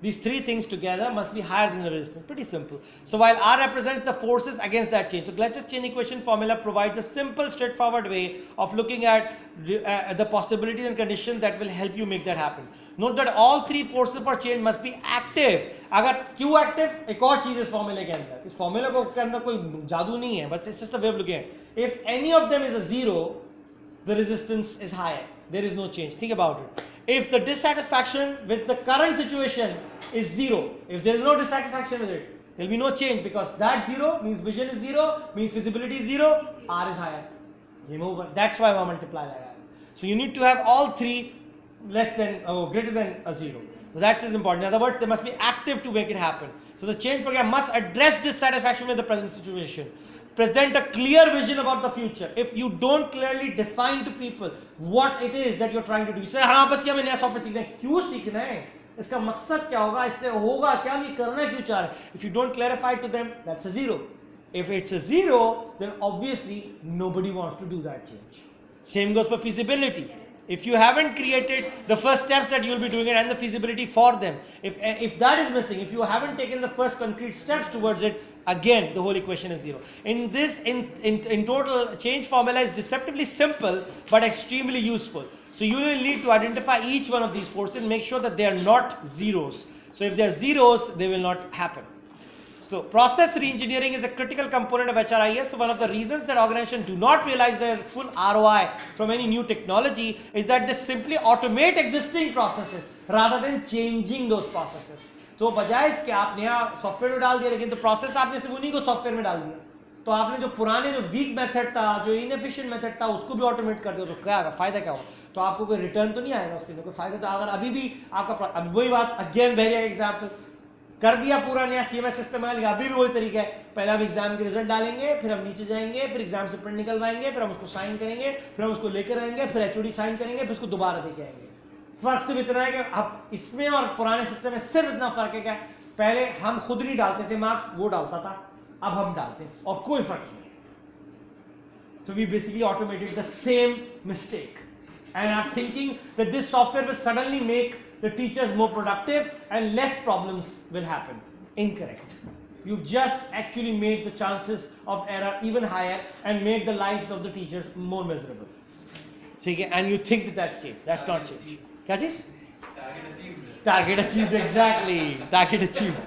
These three things together must be higher than the resistance. Pretty simple. So while R represents the forces against that change, so Gletcher's chain equation formula provides a simple, straightforward way of looking at the possibilities and conditions that will help you make that happen. Note that all three forces for change must be active. अगर क्यों active? एक और चीज इस formula के अंदर. इस formula के अंदर कोई जादू नहीं है, but it's just a way of looking at it. If any of them is a zero, the resistance is higher. There is no change. Think about it. If the dissatisfaction with the current situation is zero, if there is no dissatisfaction with it, there will be no change, because that zero means vision is zero, means feasibility is zero, R is higher. Game over. That's why we multiply like that. So you need to have all three less than or greater than a zero. So that's important. In other words, they must be active to make it happen. So the change program must address dissatisfaction with the present situation. Present a clear vision about the future. If you don't clearly define to people what it is that you're trying to do, you say, हाँ बस क्या मैं नया software सीखना है, क्यों सीखना है, इसका मकसद क्या होगा, इससे होगा क्या, मैं करना क्यों चाह रहा है. If you don't clarify to them, that's a zero. If it's a zero, then obviously nobody wants to do that change. Same goes for feasibility. If you haven't created the first steps that you'll be doing it and the feasibility for them, if that is missing, if you haven't taken the first concrete steps towards it, again the whole equation is zero. In total, change formula is deceptively simple but extremely useful. So you will need to identify each one of these forces and make sure that they are not zeros. So if they are zeros, they will not happen. So process reengineering is a critical component of HRIS. So one of the reasons that organizations do not realize their full ROI from any new technology is that they simply automate existing processes rather than changing those processes. तो बजाय इसके आप नया software में डाल दिया, लेकिन तो प्रोसेस आपने सिर्फ उन्हीं को सॉफ्टवेयर में डाल दिया, तो आपने जो पुराने जो वीक मेथड था, जो इनएफिशिएंट मेथड था, उसको भी ऑटोमेट कर दिया, तो क्या होगा, फायदा क्या होगा, तो आपको कोई रिटर्न तो नहीं आएगा उसके लिए, कोई फायदा तो अगर अभी भी आपका, अब वही बात अगेन वेरी एग्जांपल, कर दिया पूरा नया CMS सिस्टम बना लिया, अभी भी वही तरीका है, पहले हम एग्जाम के रिजल्ट डालेंगे, फिर हम नीचे जाएंगे, फिर एग्जाम से प्रिंट निकलवाएंगे, फिर हम उसको साइन करेंगे, फिर हम उसको लेकर आएंगे, फिर HOD साइन करेंगे, फिर उसको दोबारा देके आएंगे। फर्क सिर्फ इतना है कि अब इसमें और पुराने सिस्टम में सिर्फ इतना फर्क है क्या, पहले हम खुद नहीं डालते थे मार्क्स, वो डालता था, अब हम डालते हैं और कोई फर्क नहीं है। So we basically automated the same mistake and are thinking that this software will suddenly make the teachers more productive and less problems will happen. Incorrect. You've just actually made the chances of error even higher and made the lives of the teachers more miserable. So, and you think that that's change. That's not change. क्या चीज? Target achieved, exactly. Target achieved.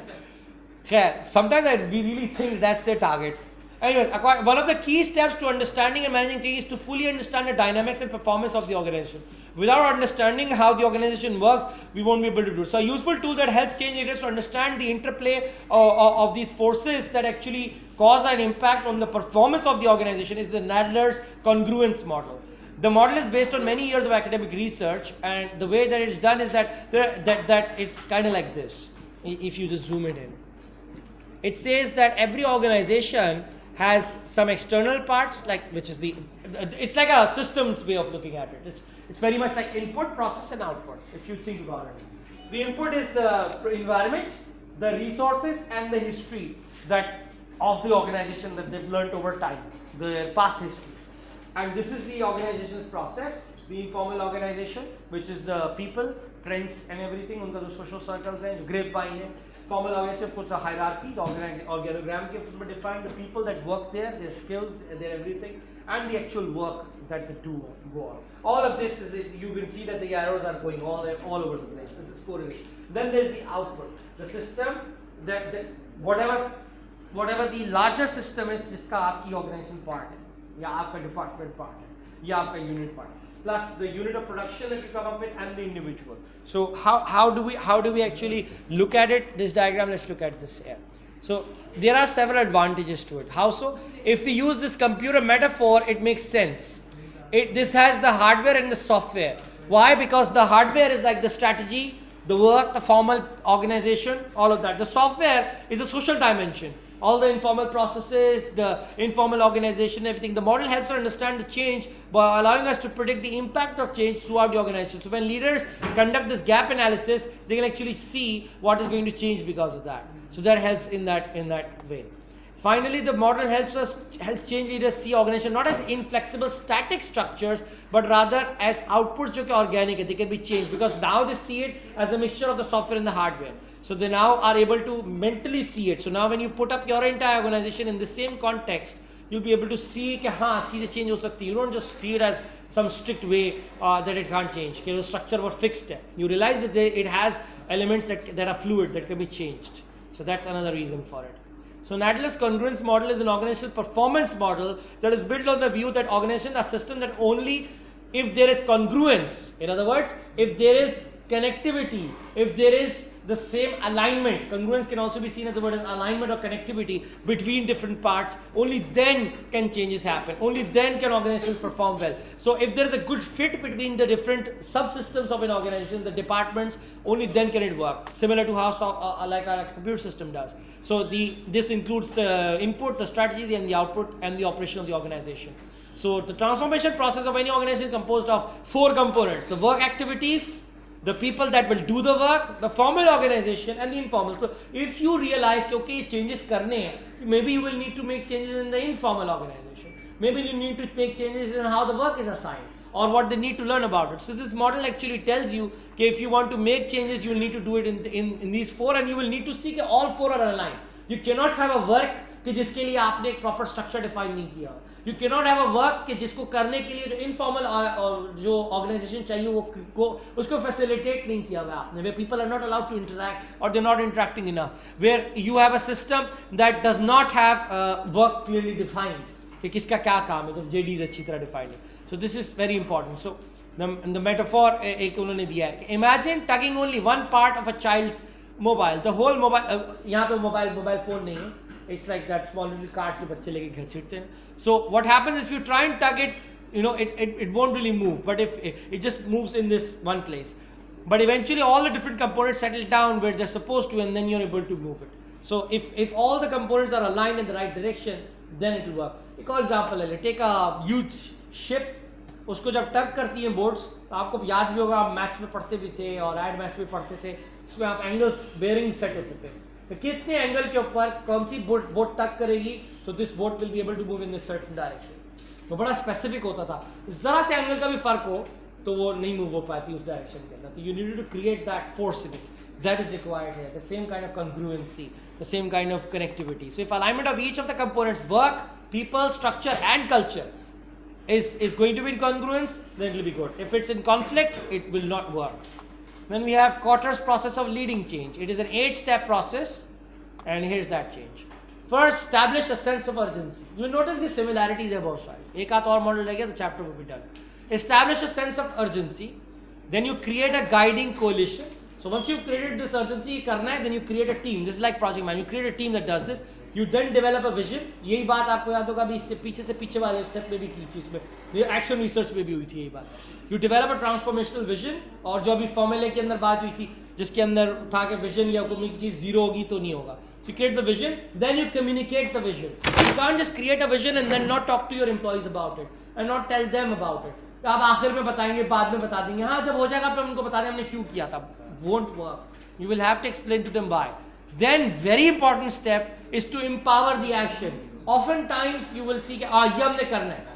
Sometimes we really think that's their target. Anyways, one of the key steps to understanding and managing change is to fully understand the dynamics and performance of the organization. Without understanding how the organization works, we won't be able to do it. So a useful tool that helps change leaders to understand the interplay of these forces that actually cause an impact on the performance of the organization is the Nadler's congruence model. The model is based on many years of academic research, and the way that it's done is that it's kind of like this. If you just zoom it in, it says that every organization has some external parts, like which is it's like a systems way of looking at it. It's very much like input, process, and output. If you think about it, the input is the environment, the resources, and the history of the organization that they've learned over time, the past history. And this is the organization's process, the informal organization, which is the people, friends, and everything. उनका जो social circles हैं, जो grapevine है. Formal organization puts a hierarchy, the organogram can define the people that work there, their skills, their everything, and the actual work that the two go on. All of this is, you can see that the arrows are going all over the place. This is correlation. Then there's the output, the system that whatever the larger system is, जिसका आपकी organization part है, या आपका department part है, या आपका unit part है, plus the unit of production that you come up with and the individual. So how do we actually look at it? This diagram, let's look at this here. So there are several advantages to it. How so? If we use this computer metaphor, it makes sense. This has the hardware and the software. Why? Because the hardware is like the strategy, the work, the formal organization, all of that. The software is a social dimension. All the informal processes, the informal organization, everything. The model helps us understand the change by allowing us to predict the impact of change throughout the organization. So when leaders conduct this gap analysis, they can actually see what is going to change because of that. So that helps in that way. Finally, the model helps change leaders see organization not as inflexible static structures, but rather as outputs जो कि organic है, they can be changed, because now they see it as a mixture of the software and the hardware. So they now are able to mentally see it. So now when you put up your entire organization in the same context, you'll be able to see कि हाँ चीजें change हो सकती. You don't just see it as some strict way that it can't change. कि वो structure वो fixed है. You realize that it has elements that are fluid, that can be changed. So that's another reason for it. So Nadler's congruence model is an organizational performance model that is built on the view that organizations are systems that only if there is congruence, in other words, if there is connectivity, if there is the same alignment, congruence can also be seen as the word as alignment or connectivity between different parts, only then can changes happen, only then can organizations perform well. So if there is a good fit between the different subsystems of an organization, the departments, only then can it work, similar to how like a computer system does. So this includes the input, the strategy, and the output, and the operation of the organization. So the transformation process of any organization is composed of 4 components: the work activities, the people that will do the work, the formal organization, and the informal. So if you realize that okay, changes karne hai, maybe you will need to make changes in the informal organization. Maybe you need to make changes in how the work is assigned or what they need to learn about it. So this model actually tells you that if you want to make changes, you will need to do it in these 4, and you will need to see that all 4 are aligned. You cannot have a work कि जिसके लिए आपने एक proper structure define नहीं किया. You cannot have a work कि जिसको करने के लिए जो इनफॉर्मल जो ऑर्गेनाइजेशन चाहिए वो उसको फैसिलिटेट नहीं किया हुआ आपने, where people are not allowed to interact और they are not interacting enough, where you have a system that does not have work clearly defined कि किसका क्या काम है, तो जेडीज अच्छी तरह डिफाइंड है. So this is very important. So the metaphor एक उन्होंने दिया है, imagine tugging only one part of a child's mobile, the whole mobile, यहाँ पे मोबाइल फोन नहीं है, it's like that small little cart जो बच्चे लेके घर छिड़ते हैं. So what happens if you try and tug it, you know, it won't really move, but if it just moves in this one place. but eventually all the different components settle down where they're supposed to, and then you're able to move it. So if all the components are aligned in the right direction, then it will work. एक और example है, take a huge ship, उसको जब टग करती हैं boats, तो आपको याद भी होगा, आप मैथ्स में पढ़ते भी थे और एड मैथ्स में पढ़ते थे, उसमें आप एंगल्स बेयरिंग सेट होते थे, तो कितने एंगल के ऊपर कौन सी बोट टग करेगी, तो this boat will be able to move in this certain direction. वो बड़ा स्पेसिफिक होता था, जरा से एंगल का भी फर्क हो तो वो नहीं मूव हो पाती उस डायरेक्शन के अंदर. तो you need to create that force in it, that is required here, the same kind of congruency, the same kind of connectivity. So if alignment of each of the components, work, people, structure and culture is going to be in congruence, then it will be good. If it's in conflict, it will not work. Then we have Kotter's process of leading change. It is an 8-step process, and here's that change. First, establish a sense of urgency. You notice the similarities are बहुत सारी. एक आध और model रहेगा तो chapter will be done. Establish a sense of urgency. Then you create a guiding coalition. So once you've created this urgency करना है, then you create a team. This is like project man. You create a team that does this. You then develop a vision. यही बात आपको याद होगा, अभी इससे पीछे वाले स्टेप में भी की थी, इसमें एक्शन रिसर्च में भी हुई थी यही बात. You develop a transformational vision, और जो अभी फॉर्मूले के अंदर बात हुई थी, जिसके अंदर था कि विजन या कोई चीज़ जीरो होगी तो नहीं होगा. So you create the vision, then you communicate the vision. You can't just create a vision and then not talk to your employees about it and not tell them about it. आप आखिर में बताएंगे, बाद में बता देंगे, हाँ जब हो जाएगा फिर उनको बता दें हमने क्यों किया था. Won't work. You will have to explain to them why. Then very important step is to empower the action. Oftentimes you will see कि ये हमने करना है,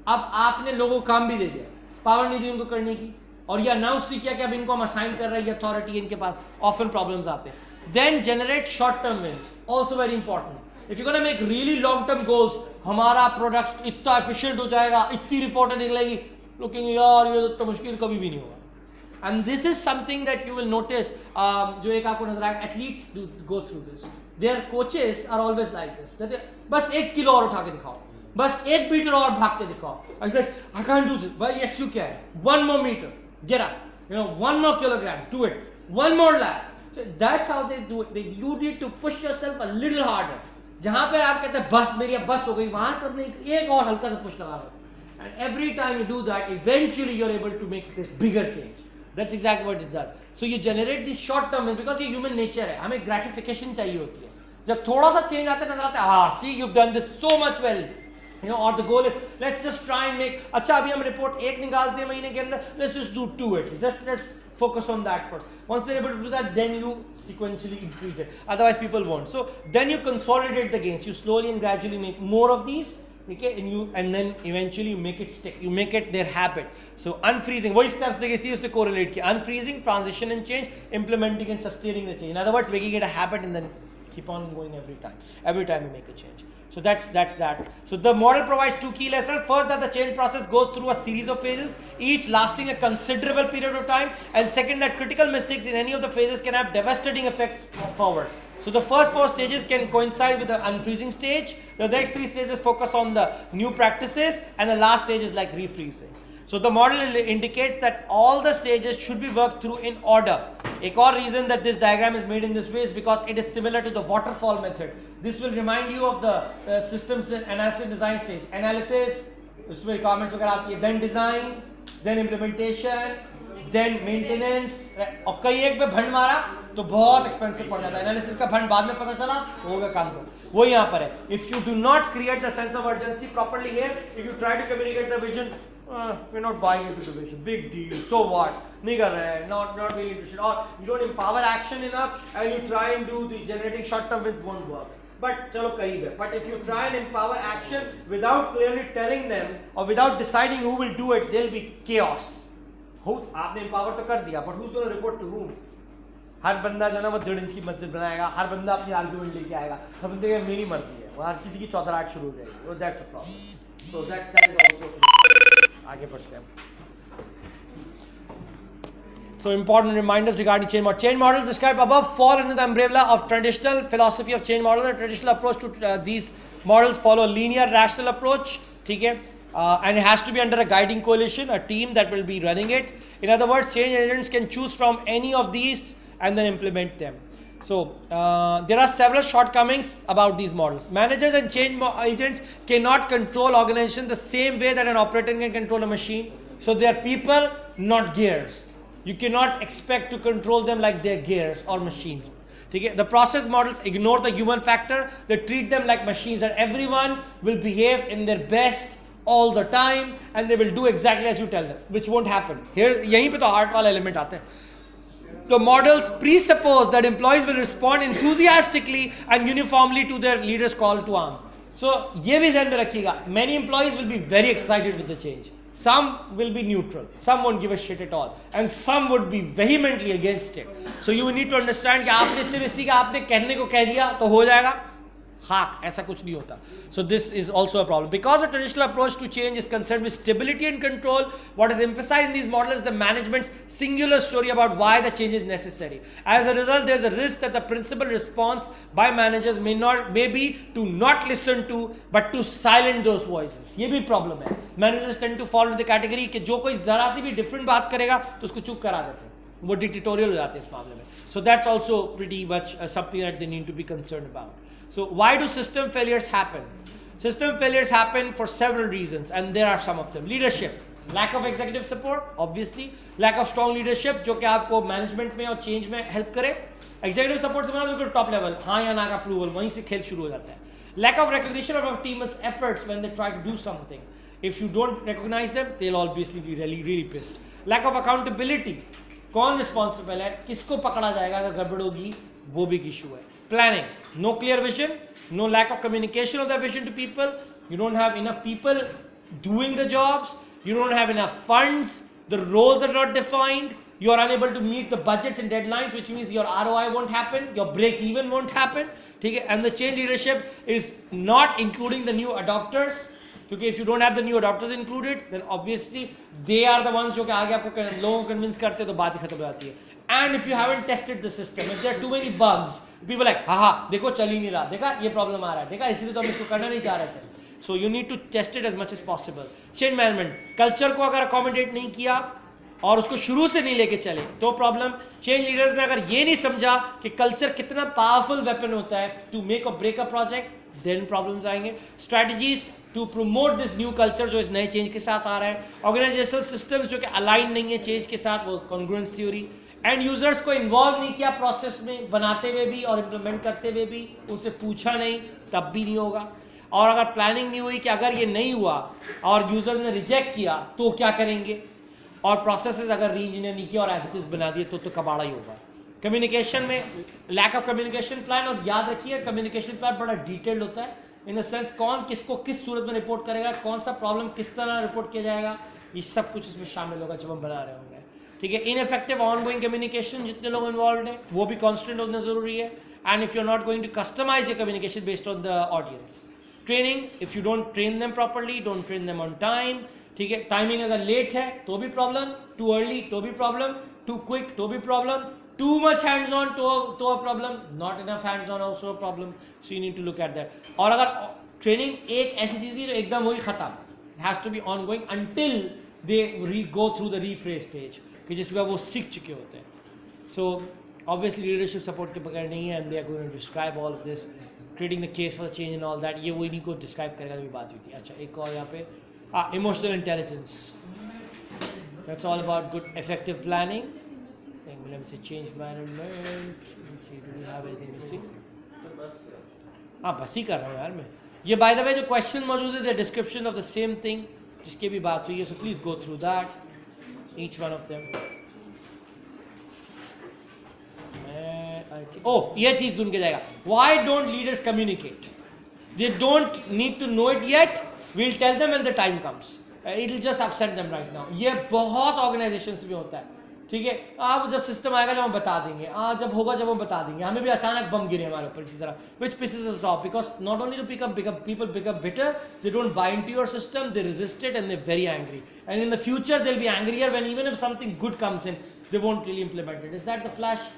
अब आपने लोगों को काम भी दे दिया, पावर नहीं दी उनको करने की, और ये अनाउंस नहीं किया कि अब इनको हम असाइन कर रहे हैं, ये अथॉरिटी इनके पास. Often problems आते हैं. Then generate short term wins. Also very important. If you're gonna make really long term goals, हमारा प्रोडक्ट इतना एफिशिएंट हो जाएगा, इतनी रिपोर्टें निकलेगी, लुकिंग यार ये तो मुश्किल कभी भी नहीं होगा. And this is something that you will notice, जो एक आपको नजर आएगा, athletes do go through this. Their coaches are always like this. That बस 1 किलो और उठा के दिखाओ, बस 1 मीटर और भाग के दिखाओ. I said, I can't do this. But yes, you can. 1 more meter, get up. 1 more kilogram, do it. 1 more lap. So that's how they do it. You need to push yourself a little harder. जहाँ पर आप कहते हैं बस मेरी अब बस हो गई, वहाँ से अपने एक और हल्का सा पुश लगा रहे. And every time you do that, eventually you're able to make this bigger change. That's exactly what it does. So you generate this short term wins because ये human nature है, हमें gratification चाहिए होती है. जब थोड़ा सा change आता है नजर आता है, हाँ see you've done this so much well, or the goal is let's just try and make, अच्छा अभी हम report 1 निकालते हैं महीने के अंदर, let's just do 2 at least, let's focus on that first. Once they're able to do that, then you sequentially increase it. Otherwise people won't. So then you consolidate the gains. You slowly and gradually make more of these. Okay, and then eventually you make it stick, you make it their habit. So unfreezing, वही steps देखिए इसी उससे correlate किया. Unfreezing, transition and change, implementing and sustaining the change. In other words, making it a habit and then keep on going every time you make a change. So that's that. So the model provides 2 key lessons. First, that the change process goes through a series of phases, each lasting a considerable period of time, and second, that critical mistakes in any of the phases can have devastating effects forward. So the first 4 stages can coincide with the unfreezing stage. The next 3 stages focus on the new practices, and the last stage is like refreezing. So the model indicates that all the stages should be worked through in order. एक और reason that this diagram is made in this way is because it is similar to the waterfall method. This will remind you of the systems analysis design stage. Analysis, उसमें requirements वगैरह आती है, then design, then implementation, then maintenance. और कई एक पे भंड मारा तो बहुत एक्सपेंसिव पड़ जाता है. एनालिसिस का फंड बाद में पता चला होगा काम तो वो यहाँ पर है. If you do not create the sense of urgency properly here, if you try to communicate the vision, we're not buying into the vision, big deal, so what, नहीं कर रहे हैं, not really interested, or you don't empower action enough and you try and do the generating short term wins, won't work. But चलो करीब है. But if you try and empower action without clearly telling them or without deciding who will do it, there'll be chaos. आपने empower तो कर दिया, but who's going to report to whom? हर बंदा जो है ना वो 1.5 इंच की मस्जिद बनाएगा, हर बंदा अपनी आर्ग्यूमेंट लेके आएगा, सब बंदे का मेरी मर्जी है, और हर किसी की चौधराहट शुरू हो जाएगी. So that's a problem. So that is also आगे बढ़ते हैं. So important reminders regarding change model. Change models described above fall under the umbrella of traditional philosophy of change model. The traditional approach to these models follow a linear rational approach. ठीक है. And it has to be under a guiding coalition, a team that will be running it. In other words, change agents can choose from any of these and then implement them. So there are several shortcomings about these models. Managers and change agents cannot control organization the same way that an operator can control a machine. So they are people, not gears. You cannot expect to control them like they're gears or machines. ठीक है? The process models ignore the human factor. They treat them like machines, that everyone will behave in their best all the time and they will do exactly as you tell them, which won't happen. Here यहीं पे तो art वाला element आता है. The models presuppose that employees will respond enthusiastically and uniformly to their leaders' call to arms. So ये भी ध्यान में रखिएगा. Many employees will be very excited with the change. Some will be neutral. Some won't give a shit at all. And some would be vehemently against it. So you need to understand कि आपने सिर्फ इसलिए कि आपने कहने को कह दिया तो हो जाएगा. हाँ, ऐसा कुछ नहीं होता. So this is also a problem. Because the traditional approach to change is concerned with stability and control, what is emphasized in these models is the management's singular story about why the change is necessary. As a result, there is a risk that the principal response by managers may be to not listen to, but to silence those voices. ये भी problem है. Managers tend to fall into the category कि जो कोई जरा सी भी different बात करेगा तो उसको चुप करा देते हैं. वो dictatorial हो जाते हैं इस मामले में. So that's also pretty much something that they need to be concerned about. So why do system failures happen? System failures happen for several reasons, and there are some of them. Leadership, lack of executive support, obviously. Lack of strong leadership जो कि आपको management में और change में help करे. Executive support से मतलब बिल्कुल top level, हाँ या ना का approval, वहीं से खेल शुरू हो जाता है. Lack of recognition of a team's efforts when they try to do something. If you don't recognize them, they'll obviously be really pissed. Lack of accountability. कौन responsible है, किसको पकड़ा जाएगा अगर गड़बड़ होगी, वो भी issue है. Planning, no clear vision, no lack of communication of that vision to people. You don't have enough people doing the jobs. You don't have enough funds. The roles are not defined. You are unable to meet the budgets and deadlines, which means your ROI won't happen. Your break even won't happen. And the change leadership is not including the new adopters. क्योंकि if you don't have the new adopters included, then obviously they are the ones जो कि आगे आपको लोगों को convince करते हैं तो बात ही खत्म हो जाती है. And if you haven't tested the system, if there are too many bugs, people like हाँ देखो चल ही नहीं रहा, देखा ये problem आ रहा है, देखा इसीलिए तो हम इसको करना नहीं चाह रहे थे. So you need to test it as much as possible. Change management, culture को अगर accommodate नहीं किया और उसको शुरू से नहीं लेके चले तो प्रॉब्लम. चेंज लीडर्स ने अगर ये नहीं समझा कि कल्चर कितना पावरफुल वेपन होता है टू मेक और break a project, then problems आएंगे. Strategies to promote this new culture जो इस नए चेंज के साथ आ रहा है. ऑर्गेनाइजेशनल सिस्टम्स जो कि अलाइन नहीं है चेंज के साथ, वो कॉन्ग्रुएंस थ्योरी. एंड यूजर्स को इन्वॉल्व नहीं किया प्रोसेस में, बनाते हुए भी और इम्प्लीमेंट करते हुए भी, उनसे पूछा नहीं, तब भी नहीं होगा. और अगर प्लानिंग नहीं हुई कि अगर ये नहीं हुआ और यूजर्स ने रिजेक्ट किया तो क्या करेंगे, और प्रोसेसेस अगर री इंजीनियर नहीं किया और एज इट इज बना दिए तो कबाड़ा ही होगा. कम्युनिकेशन में लैक ऑफ कम्युनिकेशन प्लान. और याद रखिए कम्युनिकेशन प्लान बड़ा डिटेल्ड होता है इन द सेंस कौन किसको किस सूरत में रिपोर्ट करेगा, कौन सा प्रॉब्लम किस तरह रिपोर्ट किया जाएगा, ये सब कुछ इसमें शामिल होगा जब हम बना रहे होंगे. ठीक है. इनइफेक्टिव ऑनगोइंग कम्युनिकेशन, जितने लोग इन्वॉल्व हैं वो भी कॉन्स्टेंट होना जरूरी है. And if you are not going to customise your communication based on the audience. Training, if you don't train them properly, don't train them on time. ठीक है. टाइमिंग अगर लेट है तो भी प्रॉब्लम, टू अर्ली तो भी problem, to quick तो भी problem, too much hands on to a problem, not enough hands on also a problem. So you need to look at that. और अगर ट्रेनिंग एक ऐसी चीज है जो एकदम वही खत्म, it has to be ongoing until they go through the rephrase stage कि जिसमें वो सीख चुके होते हैं. So obviously leadership support के बगैर नहीं है, and they are going to describe all of this, creating the case for the change and all that. ये वो इन्हीं को describe करेगा जो बात हुई थी. अच्छा, एक और यहाँ पे emotional intelligence. That's all about good effective planning. Let me see change management. Let's see, do we have anything missing? हाँ बस ही कर रहा हूँ यार मैं. ये by the way जो question मौजूद है, the description of the same thing जिसकी भी बात हुई है, so please go through that, each one of them. Oh, ये चीज सुन के जाएगा. Why don't leaders communicate? They don't need to know it yet. We'll tell them when the time comes. It will just upset them right now. ये बहुत organizations में होता है. ठीक है. आप जब सिस्टम आएगा जब हम बता देंगे, जब होगा जब हम बता देंगे. हमें भी अचानक बम गिरे हमारे ऊपर इसी तरह, which pisses us off because not only do people become bitter, they don't buy into your system, they resist it and they're very angry. And in the future they'll be angrier when even if something good comes in, they won't really implement it. Is that the flash?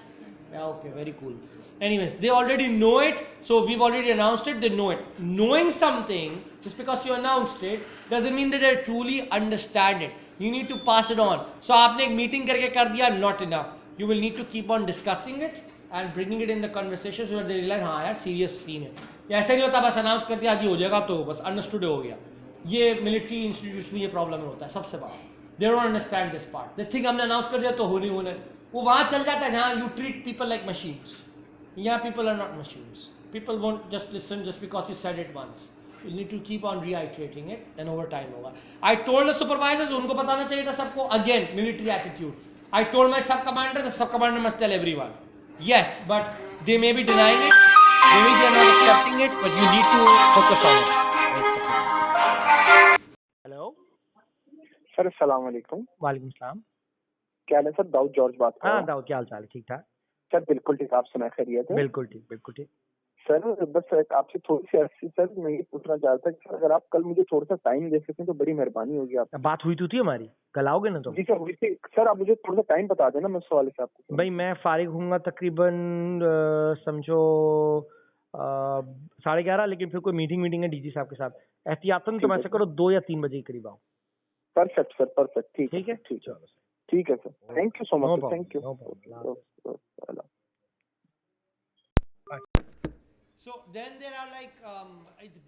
Yeah, okay, very cool. Anyways, they already know it, so we've already announced it, they know it. Knowing something, just because you announced it, doesn't mean that they truly understand it. You need to pass it on. So आपने एक meeting करके कर दिया, not enough. You will need to keep on discussing it and bringing it in the conversation so that they realize हाँ यार serious scene है. ये ऐसा नहीं होता बस announce कर दिया आज ही हो जाएगा तो बस understood हो गया. ये military institutions में ये problem होता है सबसे बड़ा. They don't understand this part. They think हमने announce कर दिया तो होने होने. वो वहाँ चल जाता है जहाँ you treat people like machines. यहाँ people are not machines. People won't just listen just because you said it once. You need to keep on reiterating it, and over time होगा. I told the supervisors, उनको बताना चाहिए था सबको. Again, military attitude. I told my sub commander, the sub commander must tell everyone. Yes, but they may be denying it. Maybe they are not accepting it, but you need to focus on it. Hello, sir अस्सलाम वालेकुम। वालेकुम सलाम। क्या हाल है sir? Dawood George बात कर रहा हाँ हूँ। दाऊद, क्या हाल चाल है? ठीक ठाक। सर बिल्कुल ठीक, आप सुना खैरियत है? बिल्कुल ठीक, बिल्कुल ठीक। सर बस आपसे थोड़ी सी अर्जी सर, मैं ये पूछना चाहता था कि अगर आप कल मुझे थोड़ा सा टाइम दे सकें तो बड़ी मेहरबानी होगी। आप बात हुई तो थी हमारी, कल आओगे ना तुम? जी सर हुई थी सर, आप मुझे थोड़ा सा टाइम बता देना, मैं उस हवाले से आपको। भाई मैं फारिग हूँगा तकरीबन समझो 11:30, लेकिन फिर कोई मीटिंग है डीजी साहब के साथ। एहतियातन तो ऐसा करो 2 या 3 बजे के करीब आओ। Perfect sir, perfect. ठीक है, ठीक है, ठीक है sir. Thank you so much, thank you. So then there are like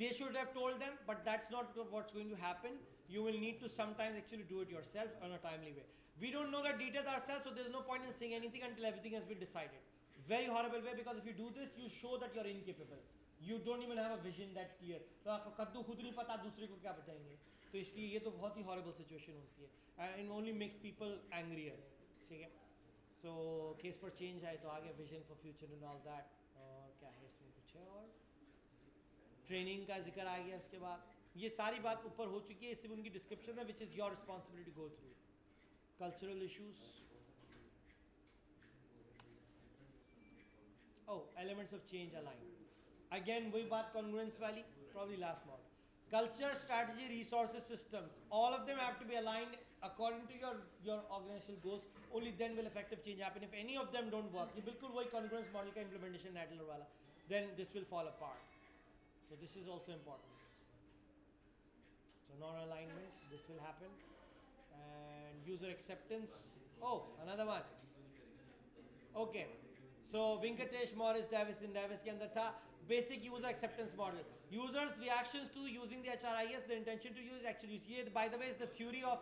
they should have told them, but that's not what's going to happen. You will need to sometimes actually do it yourself in a timely way. We don't know the details ourselves, so there's no point in saying anything until everything has been decided. Very horrible way, because if you do this, you show that you're incapable. You don't even have a vision that's clear. तो आपको कद्दू खुद नहीं पता, दूसरे को क्या बताएंगे? तो इसलिए ये तो बहुत ही horrible situation होती है, and it only makes people angrier. ठीक है? So case for change है तो आगे vision for future and all that. और क्या है इसमें, कुछ है और ट्रेनिंग का जिक्र आ गया। उसके बाद ये सारी बात ऊपर हो चुकी है, सिर्फ उनकी डिस्क्रिप्शन है, which is your responsibility go through. Cultural issues, oh elements of change align, again वही बात कॉन्ग्रुएंस वाली, probably last mod. Culture, strategy, resources, systems, all of them have to be aligned according to your organizational goals. Only then will effective change happen. If any of them don't work, ये बिल्कुल वही congruence model का implementation Nadler वाला, then this will fall apart. So this is also important. So non-alignment, this will happen. And user acceptance, oh another one. Okay, so Venkatesh Morris Davis in Davis के अंदर था basic user acceptance model. Users reactions to using the HRIS, the intention to use actually use. ये by the way is the theory of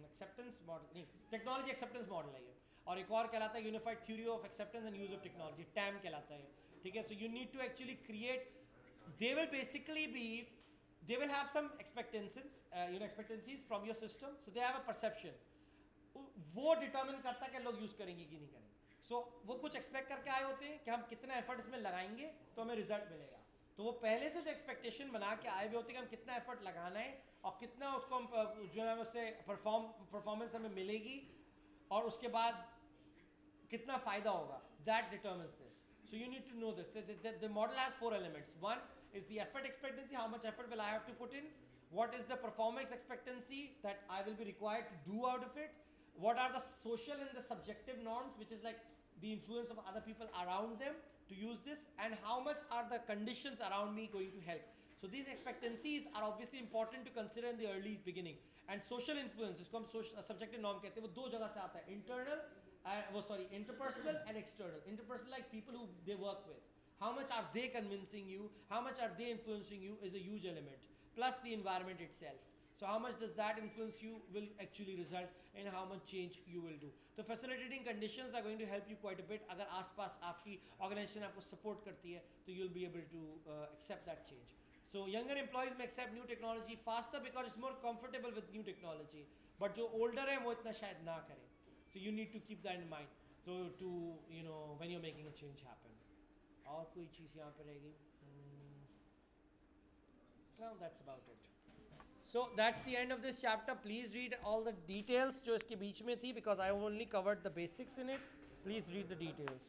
acceptance model, नहीं technology acceptance model है ये। और एक और कहलाता है unified theory of acceptance and use of technology, TAM कहलाता है। ठीक है, so you need to actually create, they will basically be, they will have some expectancies from your system, so they have a perception, वो determine करता है कि लोग use करेंगे कि नहीं करेंगे। सो वो कुछ एक्सपेक्ट करके आए होते हैं कि हम कितना एफर्ट इसमें लगाएंगे तो हमें रिजल्ट मिलेगा, तो वो पहले से जो एक्सपेक्टेशन बना के आए हुए होते हैं कि हम कितना एफर्ट लगाना है और कितना उसको हम जो है उससे परफॉर्मेंस हमें मिलेगी और उसके बाद कितना फायदा होगा, that determines this. So you need to know this. The model has 4 elements. One is the effort expectancy, how much effort will I have to put in? What is the performance expectancy that I will be required to do out of it? What are the social and the subjective norms, which is like the influence of other people around them to use this, and how much are the conditions around me going to help? So these expectancies are obviously important to consider in the early beginning. And social influence, इसको हम subjective norm कहते हैं, वो दो जगह से आता है, internal interpersonal and external. Interpersonal, like people who they work with, how much are they convincing you, how much are they influencing you, is a huge element, plus the environment itself. So how much does that influence you will actually result in how much change you will do. So facilitating conditions are going to help you quite a bit. अगर आसपास आपकी organization आपको support करती है तो you'll be able to accept that change. So younger employees may accept new technology faster because it's more comfortable with new technology, but जो older है वो इतना शायद ना करें. So you need to keep that in mind. So to when you're making a change happen. और कोई चीज़ यहाँ पे रहेगी? Well, that's about it. So that's the end of this chapter. Please read all the details जो इसके बीच में थी, because I only covered the basics in it. Please read the details.